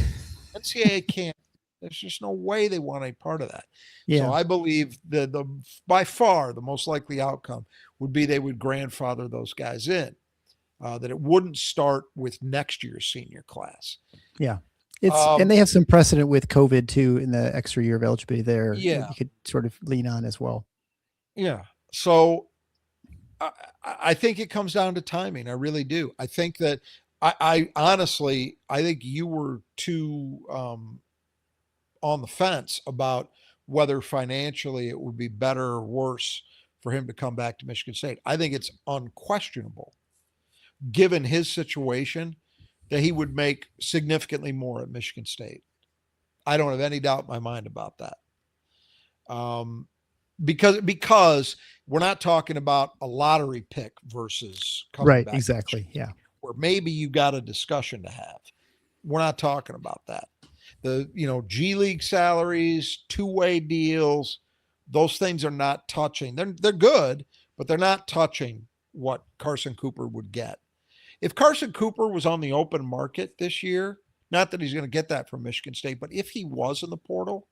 NCAA can't. There's just no way they want a part of that. Yeah. So I believe the by far the most likely outcome would be they would grandfather those guys in, that it wouldn't start with next year's senior class. Yeah. And they have some precedent with COVID too in the extra year of eligibility there. Yeah. You could sort of lean on as well. Yeah. So I think it comes down to timing. I really do. I think that I honestly, I think you were too on the fence about whether financially it would be better or worse for him to come back to Michigan State. I think it's unquestionable, given his situation, that he would make significantly more at Michigan State. I don't have any doubt in my mind about that. Because we're not talking about a lottery pick versus coming back. Exactly. Yeah. Where maybe you got a discussion to have. We're not talking about that. The G League salaries, two-way deals, those things are not touching. They're good, but they're not touching what Carson Cooper would get. If Carson Cooper was on the open market this year, not that he's going to get that from Michigan State, but if he was in the portal,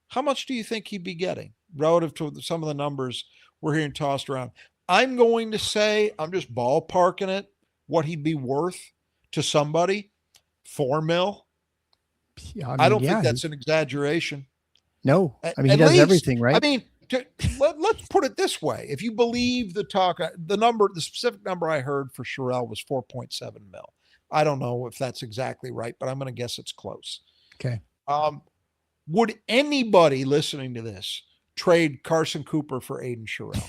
how much do you think he'd be getting relative to some of the numbers we're hearing tossed around? I'm going to say, I'm just ballparking it, what he'd be worth to somebody, $4 million. Yeah, I don't think that's an exaggeration. No, I mean, he does everything, right? I mean, let's put it this way. If you believe the specific number I heard for Sherrell was 4.7 mil. I don't know if that's exactly right, but I'm going to guess it's close. Okay. Would anybody listening to this trade Carson Cooper for Aiden Sherrell?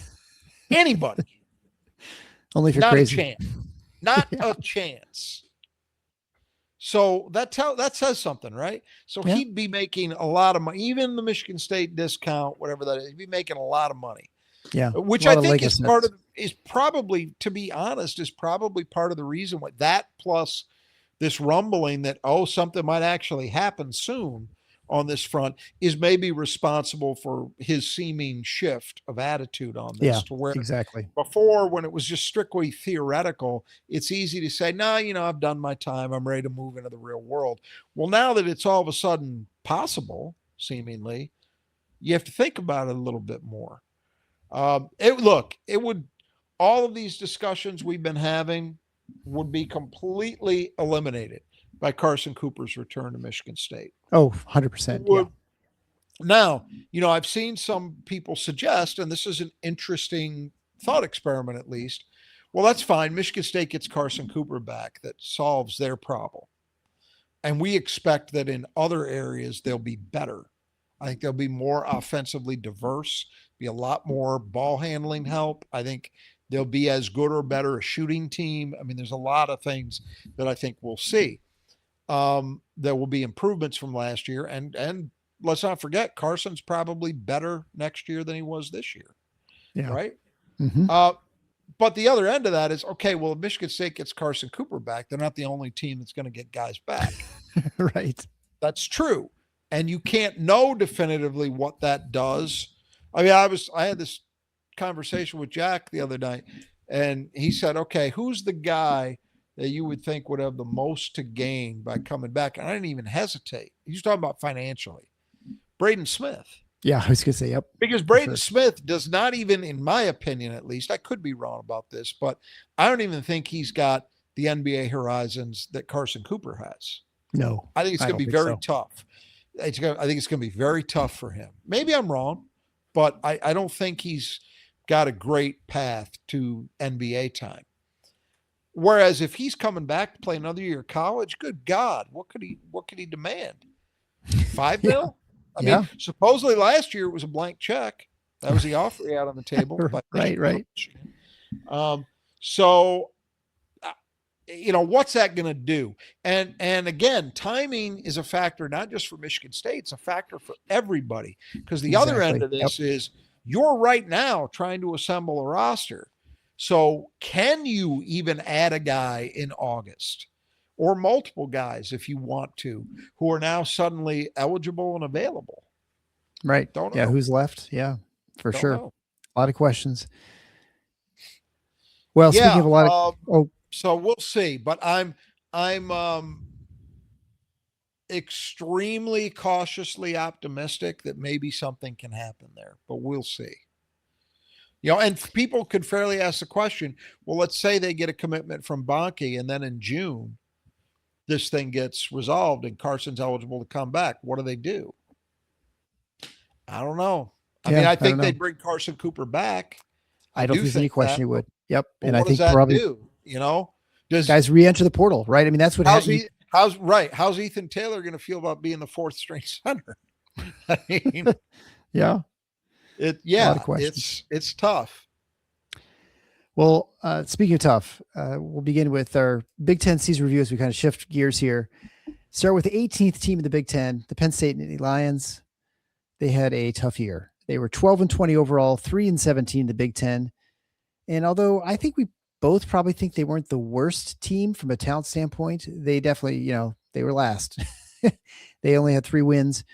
Anybody? Only if you're Not crazy. a chance. Not a chance. So that says something, right? So he'd be making a lot of money, even the Michigan State discount, whatever that is. He'd be making a lot of money. Yeah, which I think is probably, to be honest, is probably part of the reason why that, plus this rumbling that something might actually happen soon on this front, is maybe responsible for his seeming shift of attitude on this. To where exactly before, when it was just strictly theoretical, it's easy to say, no, I've done my time. I'm ready to move into the real world. Well, now that it's all of a sudden possible, seemingly, you have to think about it a little bit more. All of these discussions we've been having would be completely eliminated by Carson Cooper's return to Michigan State. Oh, 100%. Yeah. Now, I've seen some people suggest, and this is an interesting thought experiment at least, well, that's fine. Michigan State gets Carson Cooper back. That solves their problem. And we expect that in other areas, they'll be better. I think they'll be more offensively diverse, be a lot more ball handling help. I think they'll be as good or better a shooting team. I mean, there's a lot of things that I think we'll see. There will be improvements from last year. And let's not forget, Carson's probably better next year than he was this year. Yeah. Right? Mm-hmm. But the other end of that is, okay, well, if Michigan State gets Carson Cooper back, they're not the only team that's going to get guys back. Right. That's true. And you can't know definitively what that does. I mean, I had this conversation with Jack the other night, and he said, okay, who's the guy that you would think would have the most to gain by coming back? And I didn't even hesitate. He's talking about financially. Braden Smith. Yeah, I was going to say, yep. Because Braden Smith does not even, in my opinion at least, I could be wrong about this, but I don't even think he's got the NBA horizons that Carson Cooper has. No. I think it's going to be very tough. I think it's going to be very tough for him. Maybe I'm wrong, but I don't think he's got a great path to NBA time. Whereas if he's coming back to play another year of college, good God, what could he demand? 5 Yeah. mil? I Yeah. mean, supposedly last year it was a blank check. That was the offer he had on the table. By Right. So, what's that going to do? And again, timing is a factor, not just for Michigan State, it's a factor for everybody. Because the other end of this is you're right now trying to assemble a roster. So can you even add a guy in August or multiple guys if you want to, who are now suddenly eligible and available? Right. Don't know. Yeah. Who's left? Yeah, for Don't sure. know. A lot of questions. Well, speaking of a lot of, so we'll see, but I'm extremely cautiously optimistic that maybe something can happen there, but we'll see. And people could fairly ask the question, well, let's say they get a commitment from Bonke and then in June, this thing gets resolved and Carson's eligible to come back. What do they do? I don't know. I think they'd bring Carson Cooper back. I don't think there's any question he would. Yep. And I think probably do? Does guys re-enter the portal, right? I mean, that's what how's Ethan Taylor going to feel about being the fourth string center? I mean, yeah. It's tough. Well, speaking of tough, we'll begin with our Big Ten season review as we kind of shift gears here. Start with the 18th team in the Big Ten, the Penn State Nittany Lions. They had a tough year. They were 12-20 overall, 3-17 in the Big Ten. And although I think we both probably think they weren't the worst team from a talent standpoint, they definitely, they were last. They only had 3 wins,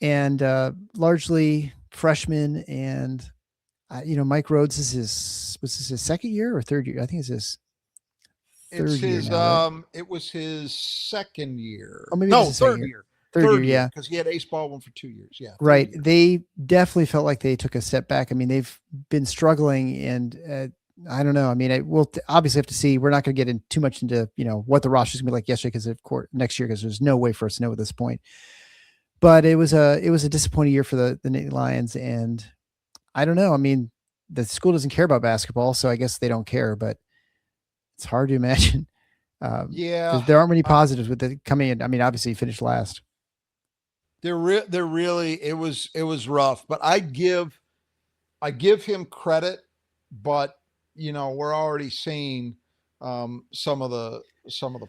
and largely freshmen. And Mike Rhodes was this his second year or third year? I think it's his third year now, right? It was his second year. Oh, maybe third year. Third year, yeah. Because he had Ace Baldwin for 2 years. Yeah. Right. They definitely felt like they took a step back. I mean, they've been struggling, and I don't know. I mean, we'll obviously have to see. We're not going to get in too much into, what the roster is going to be like yesterday next year, because there's no way for us to know at this point. But it was a disappointing year for the Nittany Lions, and I don't know. I mean, the school doesn't care about basketball, so I guess they don't care. But it's hard to imagine. There aren't many positives with it coming in. I mean, obviously, he finished last. They're really it was rough, but I give him credit, but we're already seeing some of the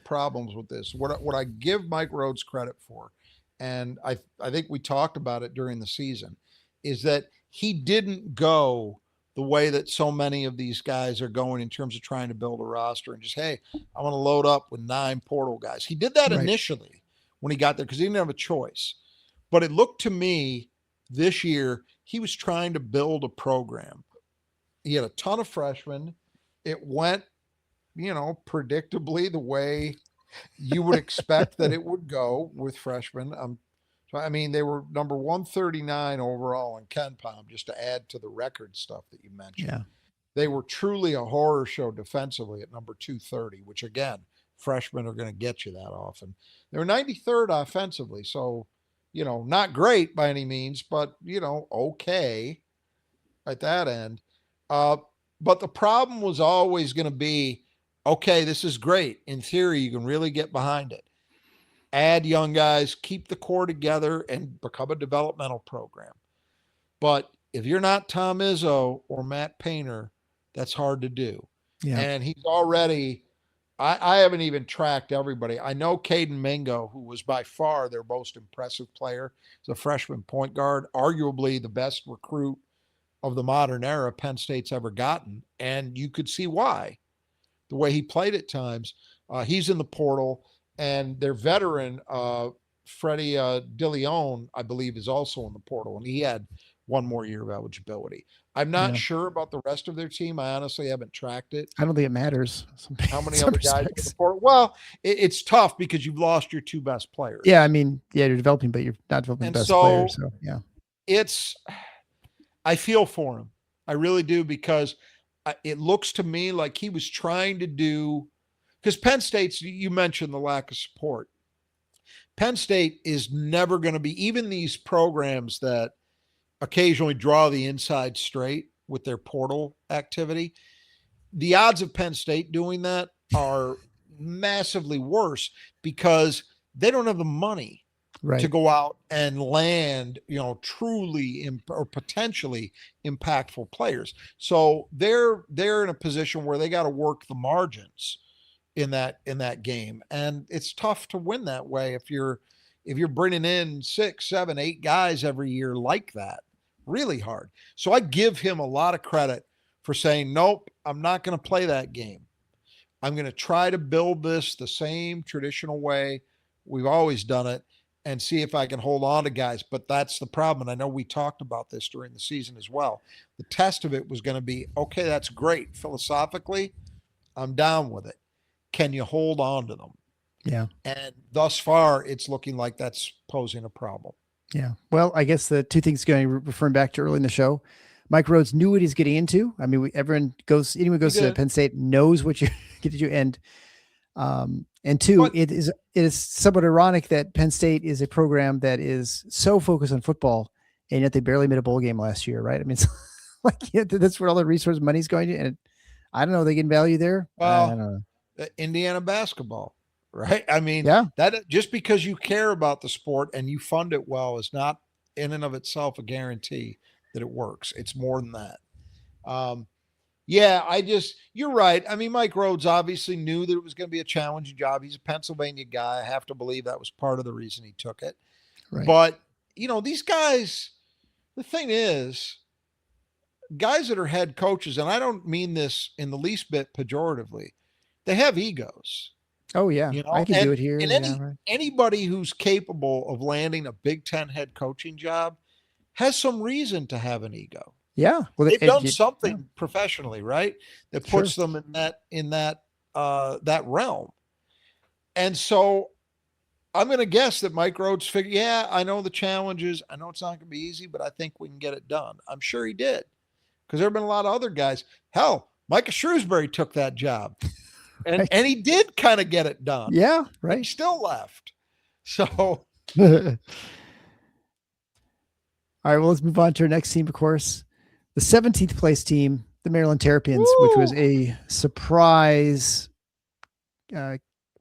problems with this. What I give Mike Rhodes credit for, and I think we talked about it during the season, is that he didn't go the way that so many of these guys are going in terms of trying to build a roster and just, hey, I want to load up with 9 portal guys. He did that initially when he got there because he didn't have a choice. But it looked to me this year, he was trying to build a program. He had a ton of freshmen. It went, predictably the way you would expect that it would go with freshmen. They were number 139 overall in KenPom, just to add to the record stuff that you mentioned. Yeah. They were truly a horror show defensively at number 230, which, again, freshmen are going to get you that often. They were 93rd offensively, so not great by any means, but, okay at that end. But the problem was always going to be, okay, this is great. In theory, you can really get behind it. Add young guys, keep the core together, and become a developmental program. But if you're not Tom Izzo or Matt Painter, that's hard to do. Yeah. And he's already... I haven't even tracked everybody. I know Caden Mingo, who was by far their most impressive player, is a freshman point guard, arguably the best recruit of the modern era Penn State's ever gotten. And you could see why, the way he played at times. He's in the portal, and their veteran, Freddie DeLeon, I believe, is also in the portal, and he had 1 more year of eligibility. I'm not sure about the rest of their team. I honestly haven't tracked it. I don't think it matters. How many other guys in the portal? Well, it's tough because you've lost your 2 best players. Yeah, I mean, you're developing, but you're not developing the best players. So, yeah. I feel for him. I really do, because it looks to me like he was trying to do, because Penn State's, you mentioned the lack of support. Penn State is never going to be, even these programs that occasionally draw the inside straight with their portal activity, the odds of Penn State doing that are massively worse because they don't have the money to go out and land, truly or potentially impactful players. So they're in a position where they got to work the margins in that game, and it's tough to win that way if you're bringing in 6, 7, 8 guys every year like that. Really hard. So I give him a lot of credit for saying, nope, I'm not going to play that game. I'm going to try to build this the same traditional way we've always done it and see if I can hold on to guys. But that's the problem. And I know we talked about this during the season as well. The test of it was going to be, okay, that's great. Philosophically, I'm down with it. Can you hold on to them? Yeah. And thus far, it's looking like that's posing a problem. Yeah. Well, I guess the two things referring back to early in the show, Mike Rhodes knew what he's getting into. I mean, anyone goes to Penn State knows what you're getting into. And two, it is somewhat ironic that Penn State is a program that is so focused on football, and yet they barely made a bowl game last year, right? I mean, it's like that's where all the resource money's going to, and I don't know, they get value there. Well, I don't know. Indiana basketball, right? I mean, that just because you care about the sport and you fund it well is not in and of itself a guarantee that it works. It's more than that. You're right. I mean, Mike Rhodes obviously knew that it was going to be a challenging job. He's a Pennsylvania guy. I have to believe that was part of the reason he took it. Right. But, these guys, the thing is, guys that are head coaches, and I don't mean this in the least bit pejoratively, they have egos. Oh, yeah. I can do it here. And anybody who's capable of landing a Big Ten head coaching job has some reason to have an ego. Yeah. Well, they've done something professionally, right? That puts them in that realm. And so I'm going to guess that Mike Rhodes figured, I know the challenges. I know it's not going to be easy, but I think we can get it done. I'm sure he did, because there have been a lot of other guys. Hell, Micah Shrewsbury took that job, and he did kind of get it done. Yeah, right. He still left. So. All right, well, let's move on to our next team, of course. The 17th place team, the Maryland Terrapins, which was a surprise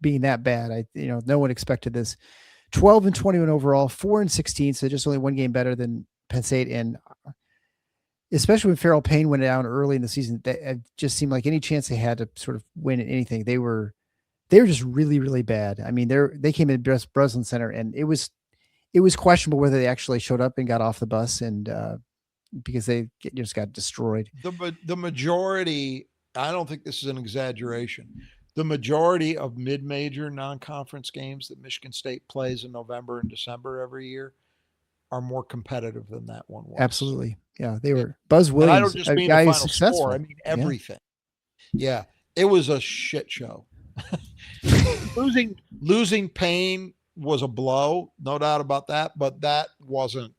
being that bad. No one expected this. 12-21 overall, 4-16, so just only one game better than Penn State. And especially when Farrell Payne went down early in the season, it just seemed like any chance they had to sort of win at anything, they were just really, really bad. I mean, they came in Breslin Center, and it was questionable whether they actually showed up and got off the bus, and because they just got destroyed. The majority, I don't think this is an exaggeration, the majority of mid-major non-conference games that Michigan State plays in November and December every year are more competitive than that one was. Absolutely. Yeah, they were. Buzz Williams, and I don't just mean the final score, I mean everything. Yeah, it was a shit show. Losing Payne was a blow, no doubt about that, but that wasn't.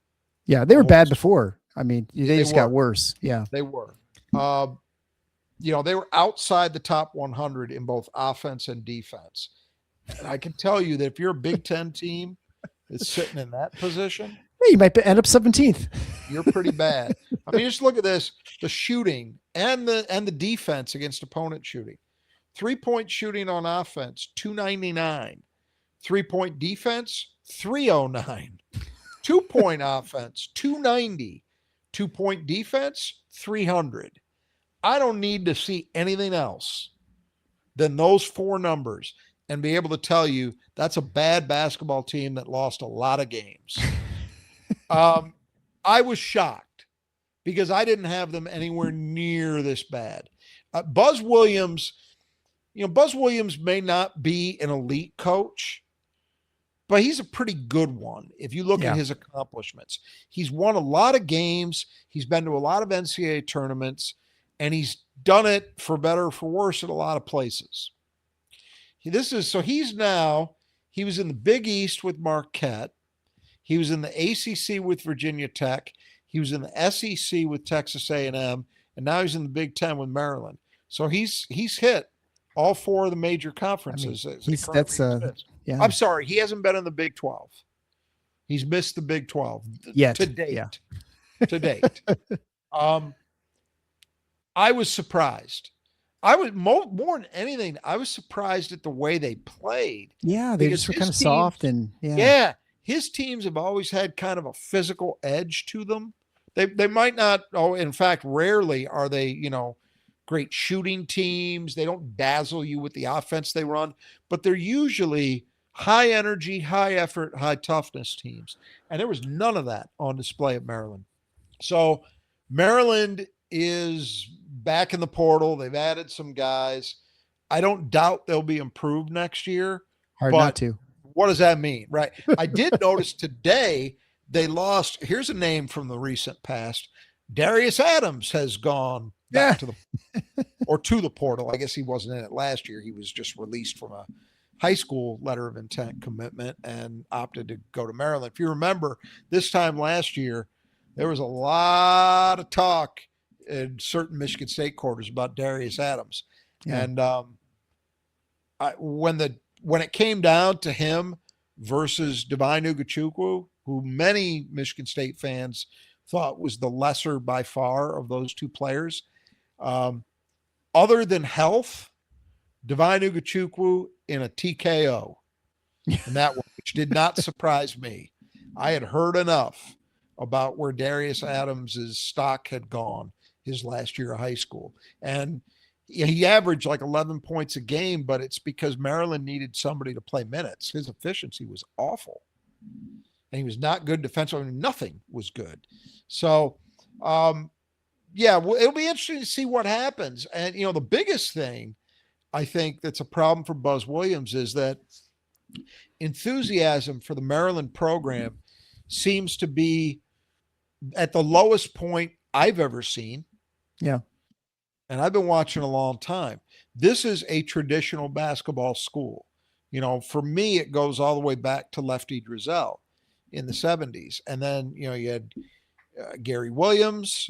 Yeah, they were bad before. I mean, they just got worse. Yeah, they were. They were outside the top 100 in both offense and defense. And I can tell you that if you're a Big Ten team that's sitting in that position, you might end up 17th. You're pretty bad. I mean, just look at this: the shooting and the defense against opponent shooting. 3-point shooting on offense, 299. 3-point defense, 309. 2-point offense, 290. 2-point defense, 300. I don't need to see anything else than those four numbers and be able to tell you that's a bad basketball team that lost a lot of games. I was shocked because I didn't have them anywhere near this bad. Buzz Williams may not be an elite coach, but he's a pretty good one if you look at his accomplishments. He's won a lot of games. He's been to a lot of NCAA tournaments, and he's done it for better or for worse at a lot of places. He was in the Big East with Marquette. He was in the ACC with Virginia Tech. He was in the SEC with Texas A&M, and now he's in the Big Ten with Maryland. So he's hit all four of the major conferences. Yeah. I'm sorry, he hasn't been in the Big 12. He's missed the Big 12 Yet. to date. Yeah. To date. I was surprised. I was more than anything, I was surprised at the way they played. Yeah, they just were kind of soft and his teams have always had kind of a physical edge to them. They might not, in fact, rarely are they, great shooting teams. They don't dazzle you with the offense they run, but they're usually high energy, high effort, high toughness teams. And there was none of that on display at Maryland. So Maryland is back in the portal. They've added some guys. I don't doubt they'll be improved next year. Hard not to. What does that mean? Right. I did notice today they lost. Here's a name from the recent past. Darius Adams has gone back to the portal. I guess he wasn't in it last year. He was just released from a high school letter of intent commitment and opted to go to Maryland. If you remember, this time last year, there was a lot of talk in certain Michigan State quarters about Darius Adams. Yeah. And when it came down to him versus Divine Ugachukwu, who many Michigan State fans thought was the lesser by far of those two players, other than health, Divine Ugachukwu in a TKO. And that one, which did not surprise me. I had heard enough about where Darius Adams' stock had gone his last year of high school. And he averaged like 11 points a game, but it's because Maryland needed somebody to play minutes. His efficiency was awful. And he was not good defensively. I mean, nothing was good. So, it'll be interesting to see what happens. And, the biggest thing I think that's a problem for Buzz Williams is that enthusiasm for the Maryland program seems to be at the lowest point I've ever seen. Yeah. And I've been watching a long time. This is a traditional basketball school. For me, it goes all the way back to Lefty Drizel in the 70s. And then, you had Gary Williams.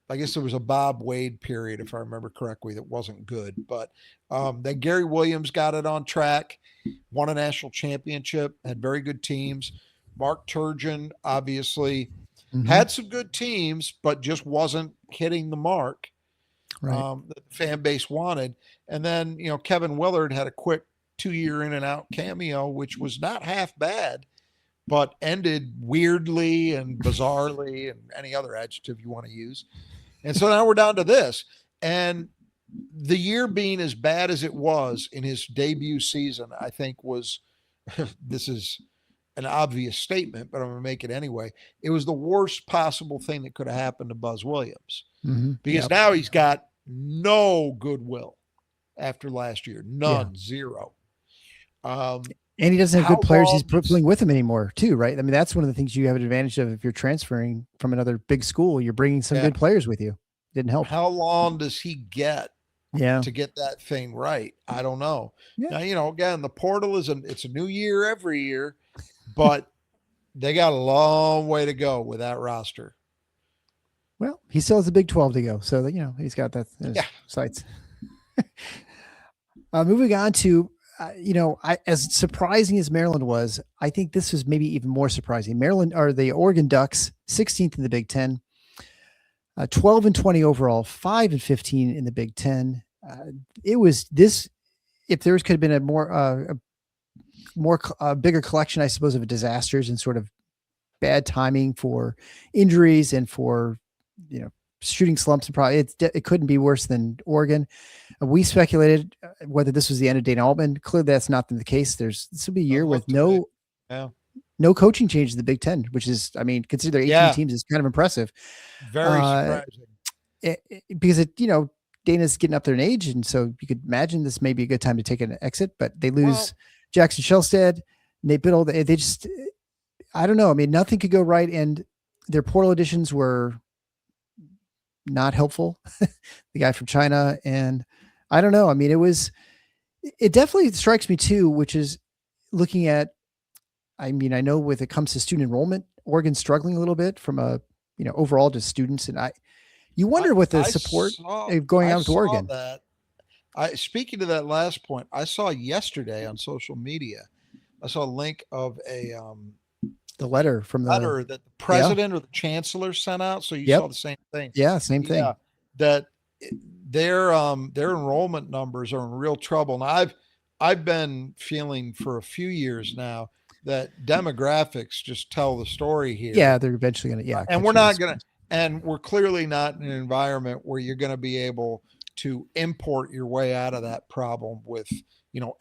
I guess there was a Bob Wade period, if I remember correctly, that wasn't good. But then Gary Williams got it on track, won a national championship, had very good teams. Mark Turgeon, obviously, had some good teams, but just wasn't hitting the mark that the fan base wanted. And then, Kevin Willard had a quick 2-year in and out cameo, which was not half bad, but ended weirdly and bizarrely and any other adjective you want to use. And so now we're down to this. And the year being as bad as it was in his debut season, I think was, this is an obvious statement, but I'm going to make it anyway. It was the worst possible thing that could have happened to Buzz Williams because now he's got no goodwill after last year. None, zero. And he doesn't have good players he's playing with him anymore too, right? I mean, that's one of the things you have an advantage of if you're transferring from another big school. You're bringing some good players with you. Didn't help. How long does he get to get that thing right? I don't know. Yeah. Now, again, the portal it's a new year every year, but they got a long way to go with that roster. Well, he still has a Big 12 to go. So, he's got that sights. Moving on to, as surprising as Maryland was, I think this was maybe even more surprising. Maryland are the Oregon Ducks, 16th in the Big 10, 12-20 overall, 5-15 in the Big 10. It was this, if there could have been a bigger collection, I suppose, of disasters and sort of bad timing for injuries and for, shooting slumps, and probably it couldn't be worse than Oregon. We speculated whether this was the end of Dana Altman. Clearly, that's not the case. This will be a year with no coaching changes in the Big Ten, which is, consider there 18 teams is kind of impressive. Very surprising. Because Dana's getting up there in age, and so you could imagine this may be a good time to take an exit. But they lose Jackson Shelstead, Nate Biddle. They just, I don't know. Nothing could go right, and their portal additions were not helpful. The guy from China, and I don't know. It definitely strikes me too, which is looking at, I know when it comes to student enrollment, Oregon's struggling a little bit from overall to students. And you wonder what the support going on with Oregon. Speaking to that last point, I saw yesterday on social media, I saw a link of a The letter from letter that the president or the chancellor sent out. So you saw the same thing. Yeah, same thing. That their enrollment numbers are in real trouble. And I've been feeling for a few years now that demographics just tell the story here. Yeah, they're eventually going to, and we're not going to, and we're clearly not in an environment where you're going to be able to import your way out of that problem with,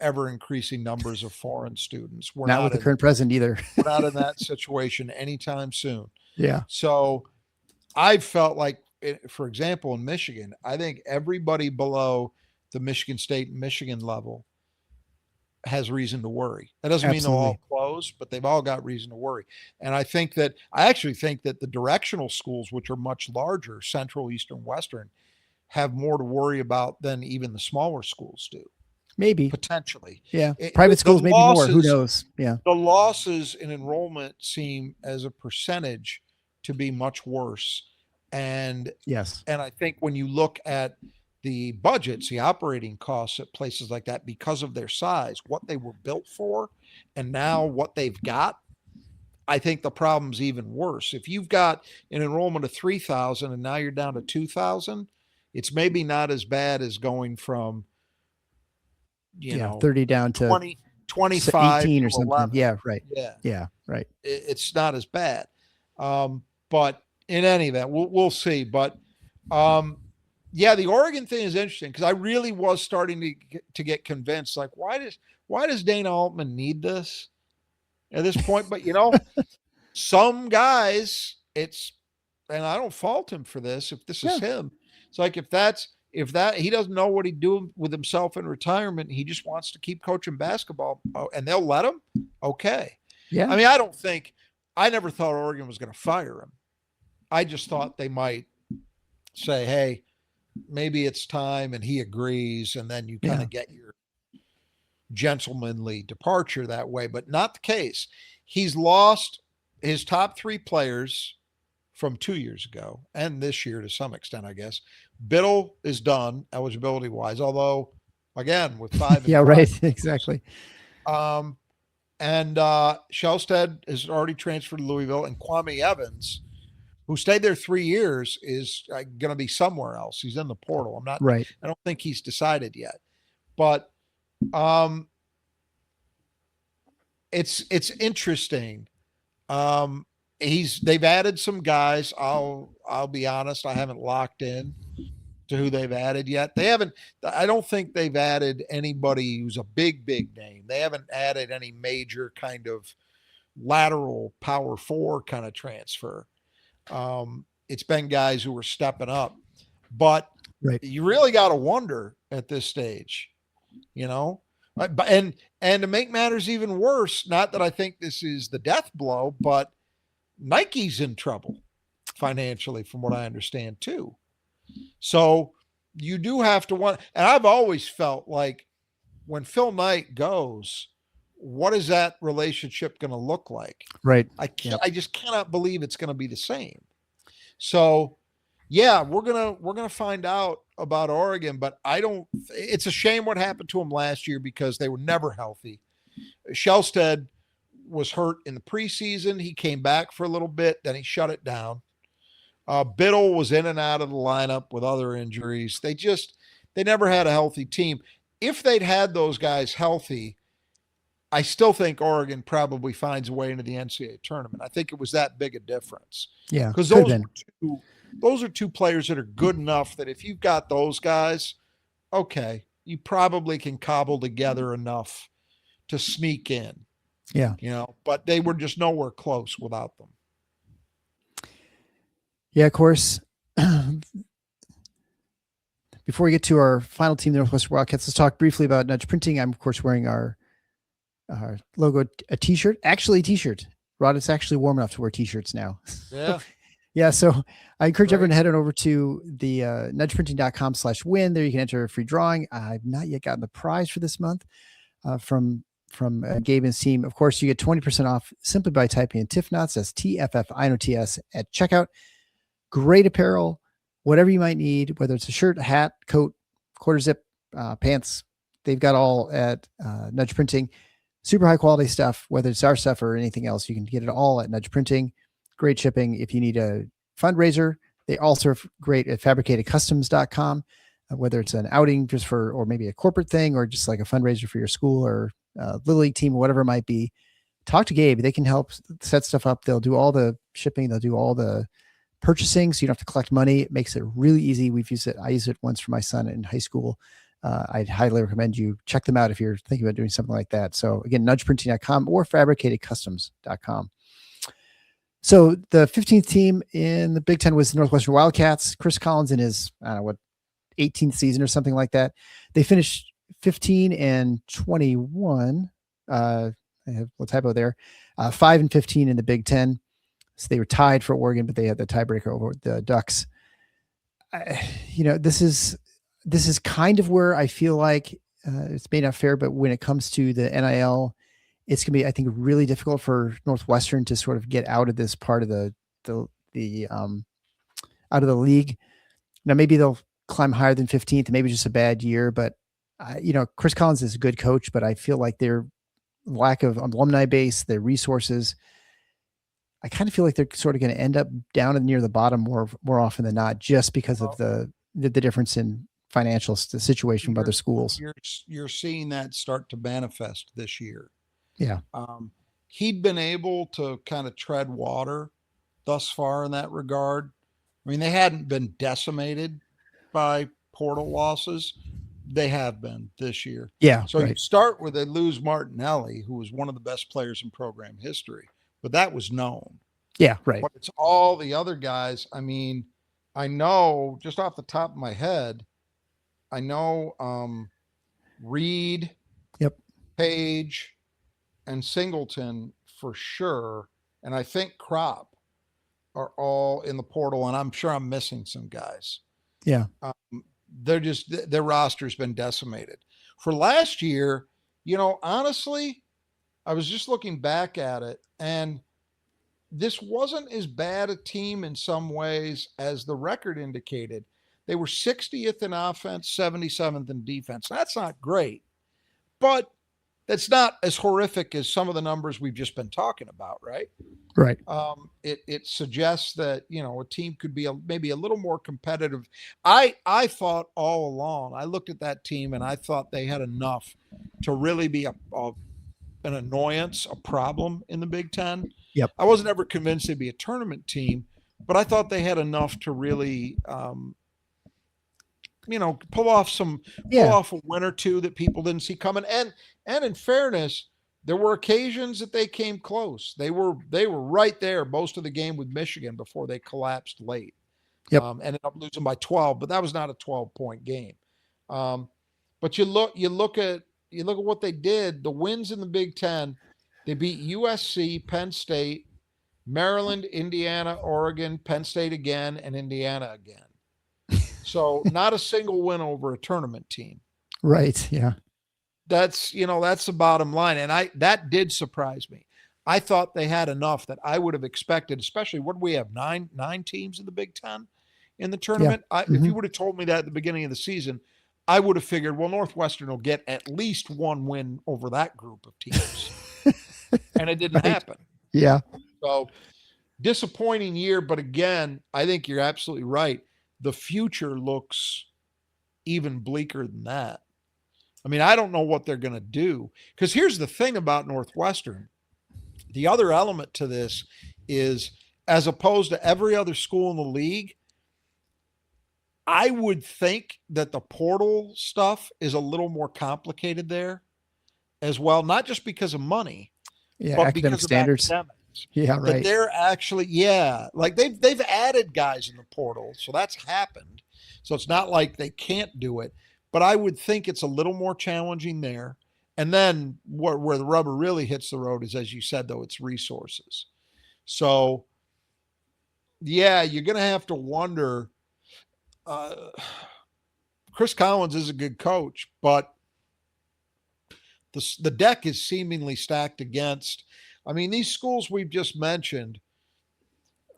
ever increasing numbers of foreign students. We're not with the current president either. We're not in that situation anytime soon. Yeah. So I felt like, for example, in Michigan, I think everybody below the Michigan State and Michigan level has reason to worry. That doesn't mean they'll all close, but they've all got reason to worry. And I actually think that the directional schools, which are much larger, Central, Eastern, Western, have more to worry about than even the smaller schools do. Maybe. Potentially. Yeah. Private schools, maybe more. Who knows? Yeah. The losses in enrollment seem as a percentage to be much worse. And yes. And I think when you look at the budgets, the operating costs at places like that, because of their size, what they were built for, and now what they've got, I think the problem's even worse. If you've got an enrollment of 3,000 and now you're down to 2,000, it's maybe not as bad as going from, 30 down to 20, 25 18 or something. 11. Yeah. Right. Yeah. Yeah. Right. It's not as bad. But in any event, we'll see. But the Oregon thing is interesting because I really was starting to get convinced. Like, why does Dana Altman need this at this point? But some guys, and I don't fault him for this. If this is him, it's like if that he doesn't know what he'd do with himself in retirement, he just wants to keep coaching basketball, and they'll let him. Okay. Yeah. I mean, I never thought Oregon was going to fire him. I just thought they might say, hey, maybe it's time, and he agrees, and then you kind of get your gentlemanly departure that way, but not the case. He's lost his top 3 players from 2 years ago and this year to some extent, I guess. Biddle is done eligibility wise, although again with 5 yeah, right. Exactly. And Shellstead has already transferred to Louisville, and Kwame Evans, who stayed there 3 years, is going to be somewhere else. He's in the portal. I don't think he's decided yet, but it's interesting. They've added some guys. I'll be honest, I haven't locked in to who they've added yet. I don't think they've added anybody who's a big name. They haven't added any major kind of lateral power 4 kind of transfer. It's been guys who are stepping up, but you really got to wonder at this stage, and to make matters even worse, not that I think this is the death blow, but Nike's in trouble financially from what I understand too. So you do have to want, and I've always felt like when Phil Knight goes, what is that relationship going to look like? Right. I just cannot believe it's going to be the same. So yeah, we're going to find out about Oregon, but it's a shame what happened to them last year because they were never healthy. Shellstead was hurt in the preseason. He came back for a little bit, then he shut it down. Biddle was in and out of the lineup with other injuries. They never had a healthy team. If they'd had those guys healthy, I still think Oregon probably finds a way into the NCAA tournament. I think it was that big a difference. Yeah. Because those are 2 players that are good enough that if you've got those guys, okay, you probably can cobble together enough to sneak in. Yeah. But they were just nowhere close without them. Yeah, of course. Before we get to our final team, the Northwestern Wildcats, let's talk briefly about Nudge Printing. I'm, of course, wearing our logo, a t-shirt. Actually, a t-shirt. Rod, it's actually warm enough to wear t-shirts now. Yeah. Yeah, so I encourage everyone to head on over to the nudgeprinting.com/win. There you can enter a free drawing. I've not yet gotten the prize for this month from Gabe and his team. Of course, you get 20% off simply by typing in TIFFNOTS, that's TFFINOTS at checkout. Great apparel, whatever you might need, whether it's a shirt, a hat, coat, quarter zip, pants. They've got all at Nudge Printing. Super high quality stuff, whether it's our stuff or anything else. You can get it all at Nudge Printing. Great shipping. If you need a fundraiser, they also are great at fabricatedcustoms.com, whether it's an outing just for, or maybe a corporate thing, or just like a fundraiser for your school or Little League team or whatever it might be. Talk to Gabe. They can help set stuff up. They'll do all the shipping. They'll do all the purchasing, so you don't have to collect money. It makes it really easy. We've used it. I used it once for my son in high school. I'd highly recommend you check them out if you're thinking about doing something like that. So again, nudgeprinting.com or fabricatedcustoms.com. So the 15th team in the Big Ten was the Northwestern Wildcats. Chris Collins in his, 18th season or something like that. They finished 15-21. I have a typo there. 5-15 in the Big Ten. So they were tied for Oregon, but they had the tiebreaker over the Ducks. This is kind of where I feel like it's maybe not fair, but when it comes to the NIL, it's going to be, I think, really difficult for Northwestern to sort of get out of this part of the out of the league. Now, maybe they'll climb higher than 15th, maybe just a bad year, but Chris Collins is a good coach, but I feel like their lack of alumni base, their resources, I kind of feel like they're sort of going to end up down and near the bottom more often than not, just because of the difference in financial situation with other schools. You're seeing that start to manifest this year. Yeah. He'd been able to kind of tread water thus far in that regard. I mean, they hadn't been decimated by portal losses. They have been this year. Yeah. So right. You start with they lose Martinelli, who was one of the best players in program history, but that was known. Yeah. Right. But it's all the other guys. I mean, I know just off the top of my head, I know Reed, Page, and Singleton for sure. And I think Crop are all in the portal, and I'm sure I'm missing some guys. Yeah. Their roster's been decimated. For last year, honestly, I was just looking back at it, and this wasn't as bad a team in some ways as the record indicated. They were 60th in offense, 77th in defense. That's not great, but that's not as horrific as some of the numbers we've just been talking about, right? Right. It suggests that, a team could be maybe a little more competitive. I thought all along, I looked at that team and I thought they had enough to really be an annoyance, a problem in the Big Ten. Yep. I wasn't ever convinced they'd be a tournament team, but I thought they had enough to really, pull off a win or two that people didn't see coming. And in fairness, there were occasions that they came close. They were right there most of the game with Michigan before they collapsed late. Yep. Ended up losing by 12, but that was not a 12-point game. But you look at what they did. The wins in the Big Ten, they beat USC, Penn State, Maryland, Indiana, Oregon, Penn State again, and Indiana again. So not a single win over a tournament team. Right. Yeah. That's the bottom line. And that did surprise me. I thought they had enough that I would have expected, especially what do we have, nine teams in the Big Ten in the tournament. Yeah. If you would have told me that at the beginning of the season, I would have figured, well, Northwestern will get at least one win over that group of teams. And it didn't happen. Yeah. So disappointing year. But again, I think you're absolutely right. The future looks even bleaker than that. I mean, I don't know what they're going to do, because here's the thing about Northwestern. The other element to this is, as opposed to every other school in the league, I would think that the portal stuff is a little more complicated there as well, not just because of money, but because standards. Of academics. Yeah, right. That they're actually, like they've added guys in the portal, so that's happened. So it's not like they can't do it, but I would think it's a little more challenging there. And then where the rubber really hits the road is, as you said, though, it's resources. So, yeah, you're going to have to wonder. Chris Collins is a good coach, but the deck is seemingly stacked against. I mean, these schools we've just mentioned,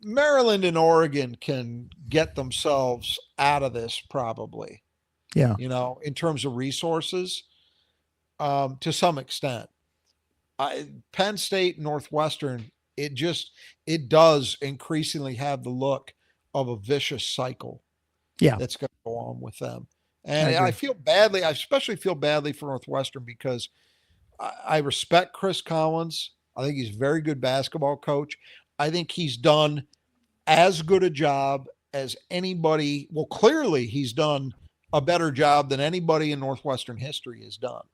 Maryland and Oregon can get themselves out of this probably. Yeah. in terms of resources, to some extent. Penn State, Northwestern, it does increasingly have the look of a vicious cycle Yeah. that's going to go on with them. I And I agree. feel badly. I especially feel badly for Northwestern because I respect Chris Collins. I think he's a very good basketball coach. I think he's done as good a job as anybody. Well, clearly he's done a better job than anybody in Northwestern history has done.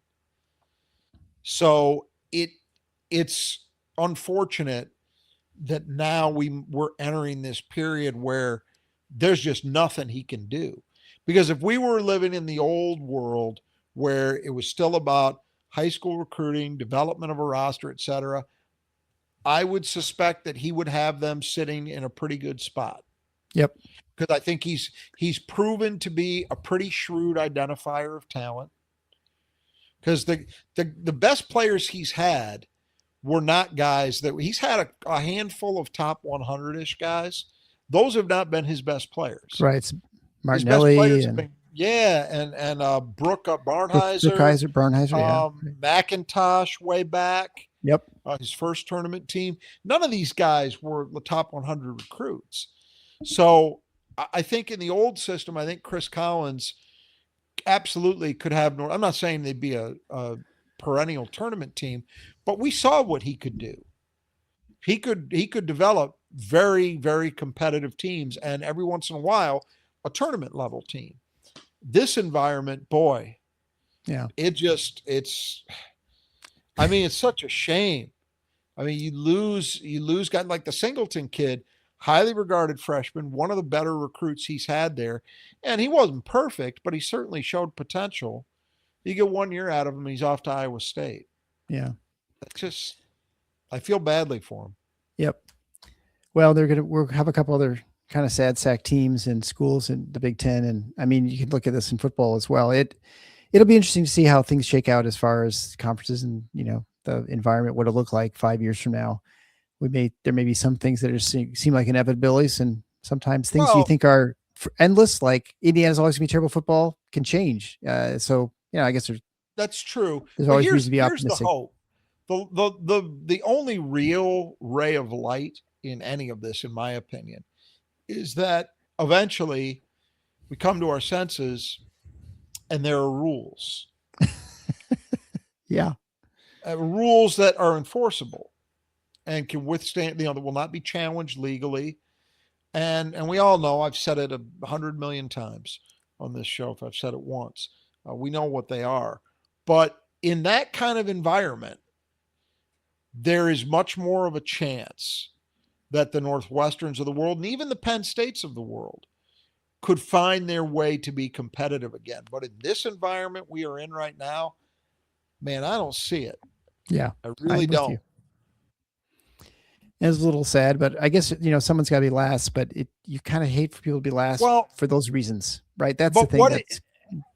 So it's unfortunate that now we're entering this period where there's just nothing he can do. Because if we were living in the old world where it was still about high school recruiting, development of a roster, et cetera, I would suspect that he would have them sitting in a pretty good spot. Yep. Because I think he's proven to be a pretty shrewd identifier of talent. Because the best players he's had were not guys that he's had a handful of top 100-ish guys. Those have not been his best players. Right. It's His best Martinelli players have and been Brooke Barnhizer, Barnhizer. Yeah. McIntosh way back, Yep. his first tournament team. None of these guys were the top 100 recruits. So I think in the old system, I think Chris Collins absolutely could have. I'm not saying they'd be a perennial tournament team, but we saw what he could do. He could develop very, very competitive teams, and every once in a while, a tournament level team. This environment, boy, Yeah. it's such a shame. I mean, you lose guys like the Singleton kid, highly regarded freshman, one of the better recruits he's had there. And he wasn't perfect, but he certainly showed potential. You get 1 year out of him, he's off to Iowa State. Yeah. That's just, I feel badly for him. Yep. Well, we'll have a couple other kind of sad sack teams and schools in the Big Ten. And I mean, you can look at this in football as well. It'll be interesting to see how things shake out as far as conferences and, the environment, what it'll look like 5 years from now. There may be some things that just seem like inevitabilities, and sometimes things you think are endless, like Indiana's always gonna be terrible football, can change. So I guess that's true. There's always reason to be here's optimistic. the hope. The only real ray of light in any of this, in my opinion, is that eventually we come to our senses and there are rules. Yeah. Rules that are enforceable and can withstand, that will not be challenged legally. And we all know, I've said it 100 million times on this show, if I've said it once, we know what they are. But in that kind of environment, there is much more of a chance that the Northwesterns of the world, and even the Penn States of the world, could find their way to be competitive again. But in this environment we are in right now, man, I don't see it. Yeah. I really don't. It's a little sad, but I guess, someone's got to be last, but you kind of hate for people to be last for those reasons, right? That's the thing.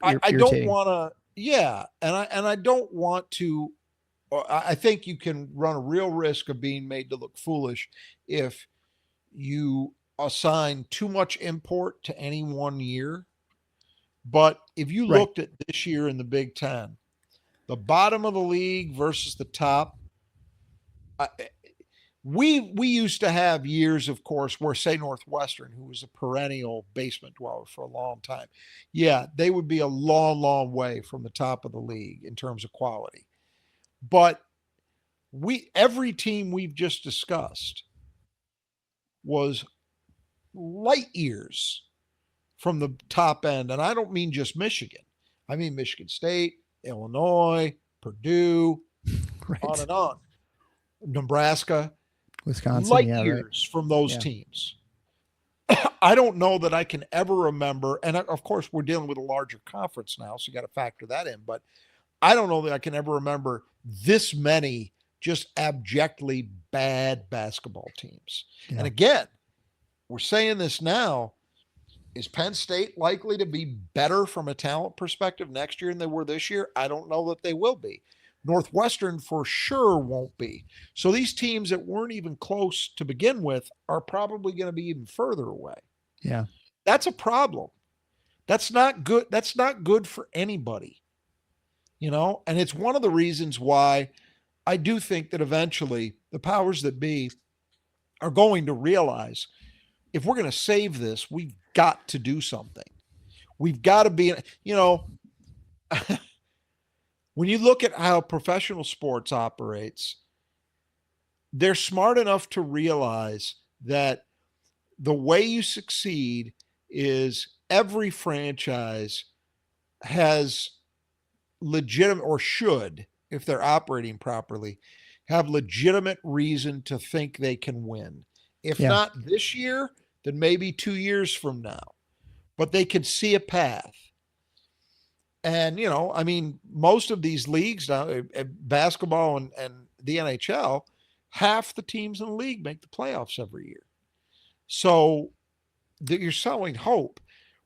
I don't want to, yeah. And I don't want to, I think you can run a real risk of being made to look foolish if you assign too much import to any 1 year. But if you looked at this year in the Big Ten, the bottom of the league versus the top, we used to have years, of course, where, say, Northwestern, who was a perennial basement dweller for a long time, yeah, they would be a long, long way from the top of the league in terms of quality. But every team we've just discussed was light years from the top end. And I don't mean just Michigan. I mean Michigan State, Illinois, Purdue, on and on. Nebraska. Wisconsin. Light years from those teams. I don't know that I can ever remember, and of course we're dealing with a larger conference now, so you got to factor that in, but I don't know that I can ever remember this many just abjectly bad basketball teams. Yeah. And again, we're saying this now, is Penn State likely to be better from a talent perspective next year than they were this year? I don't know that they will be. Northwestern for sure won't be. So these teams that weren't even close to begin with are probably going to be even further away. Yeah. That's a problem That's not good. That's not good for anybody, and it's one of the reasons why I do think that eventually the powers that be are going to realize if we're going to save this, we've got to do something. We've got to be, when you look at how professional sports operates, they're smart enough to realize that the way you succeed is every franchise has legitimate, or should, if they're operating properly, have legitimate reason to think they can win. If not this year, then maybe 2 years from now. But they can see a path. And, most of these leagues now, basketball and the NHL, half the teams in the league make the playoffs every year. So you're selling hope.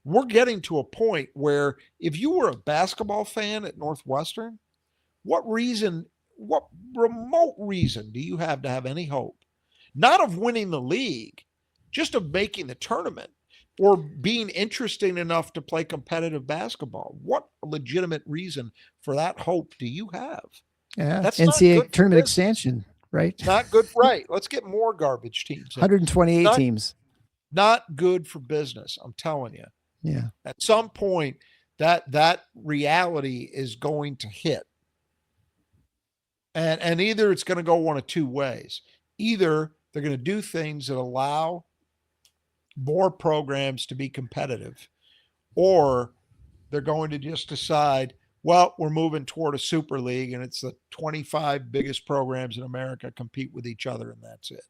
We're getting to a point where if you were a basketball fan at Northwestern, what remote reason do you have to have any hope? Not of winning the league, just of making the tournament or being interesting enough to play competitive basketball. What legitimate reason for that hope do you have? Yeah, that's NCAA tournament extension, right? It's not good. Right. Let's get more garbage teams. 128 teams. Not good for business. I'm telling you. Yeah. At some point, that reality is going to hit. And either it's going to go one of two ways. Either they're going to do things that allow more programs to be competitive, or they're going to just decide, well, we're moving toward a super league and it's the 25 biggest programs in America compete with each other and that's it.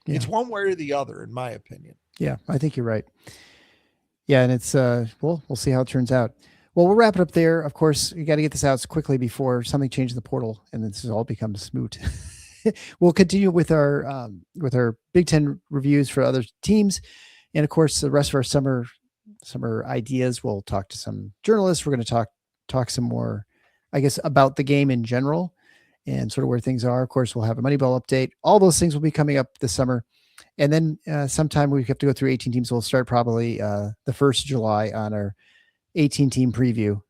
Yeah. It's one way or the other, in my opinion. Yeah, I think you're right. Yeah, and it's we'll see how it turns out. Well, we'll wrap it up there. Of course, you got to get this out quickly before something changes the portal and this all becomes moot. We'll continue with our Big Ten reviews for other teams, and of course, the rest of our summer ideas. We'll talk to some journalists. We're going to talk some more, I guess, about the game in general and sort of where things are. Of course, we'll have a Moneyball update. All those things will be coming up this summer. And then sometime we have to go through 18 teams. We'll start probably the 1st of July on our 18-team preview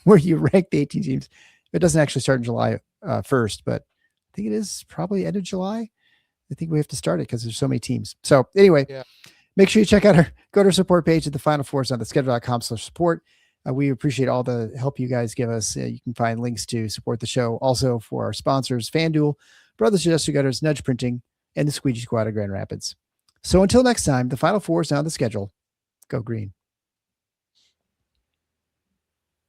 where you rank the 18 teams. It doesn't actually start in July 1st, but I think it is probably end of July. I think we have to start it because there's so many teams. So anyway, make sure you check out go to our support page at the Final Four on the schedule.com/support. We appreciate all the help you guys give us. You can find links to support the show. Also for our sponsors, Fanduel, Brothers Adjusted Gutters, Nudge Printing, and the Squeegee Squad of Grand Rapids. So until next time, the Final Four is now on the schedule. Go Green.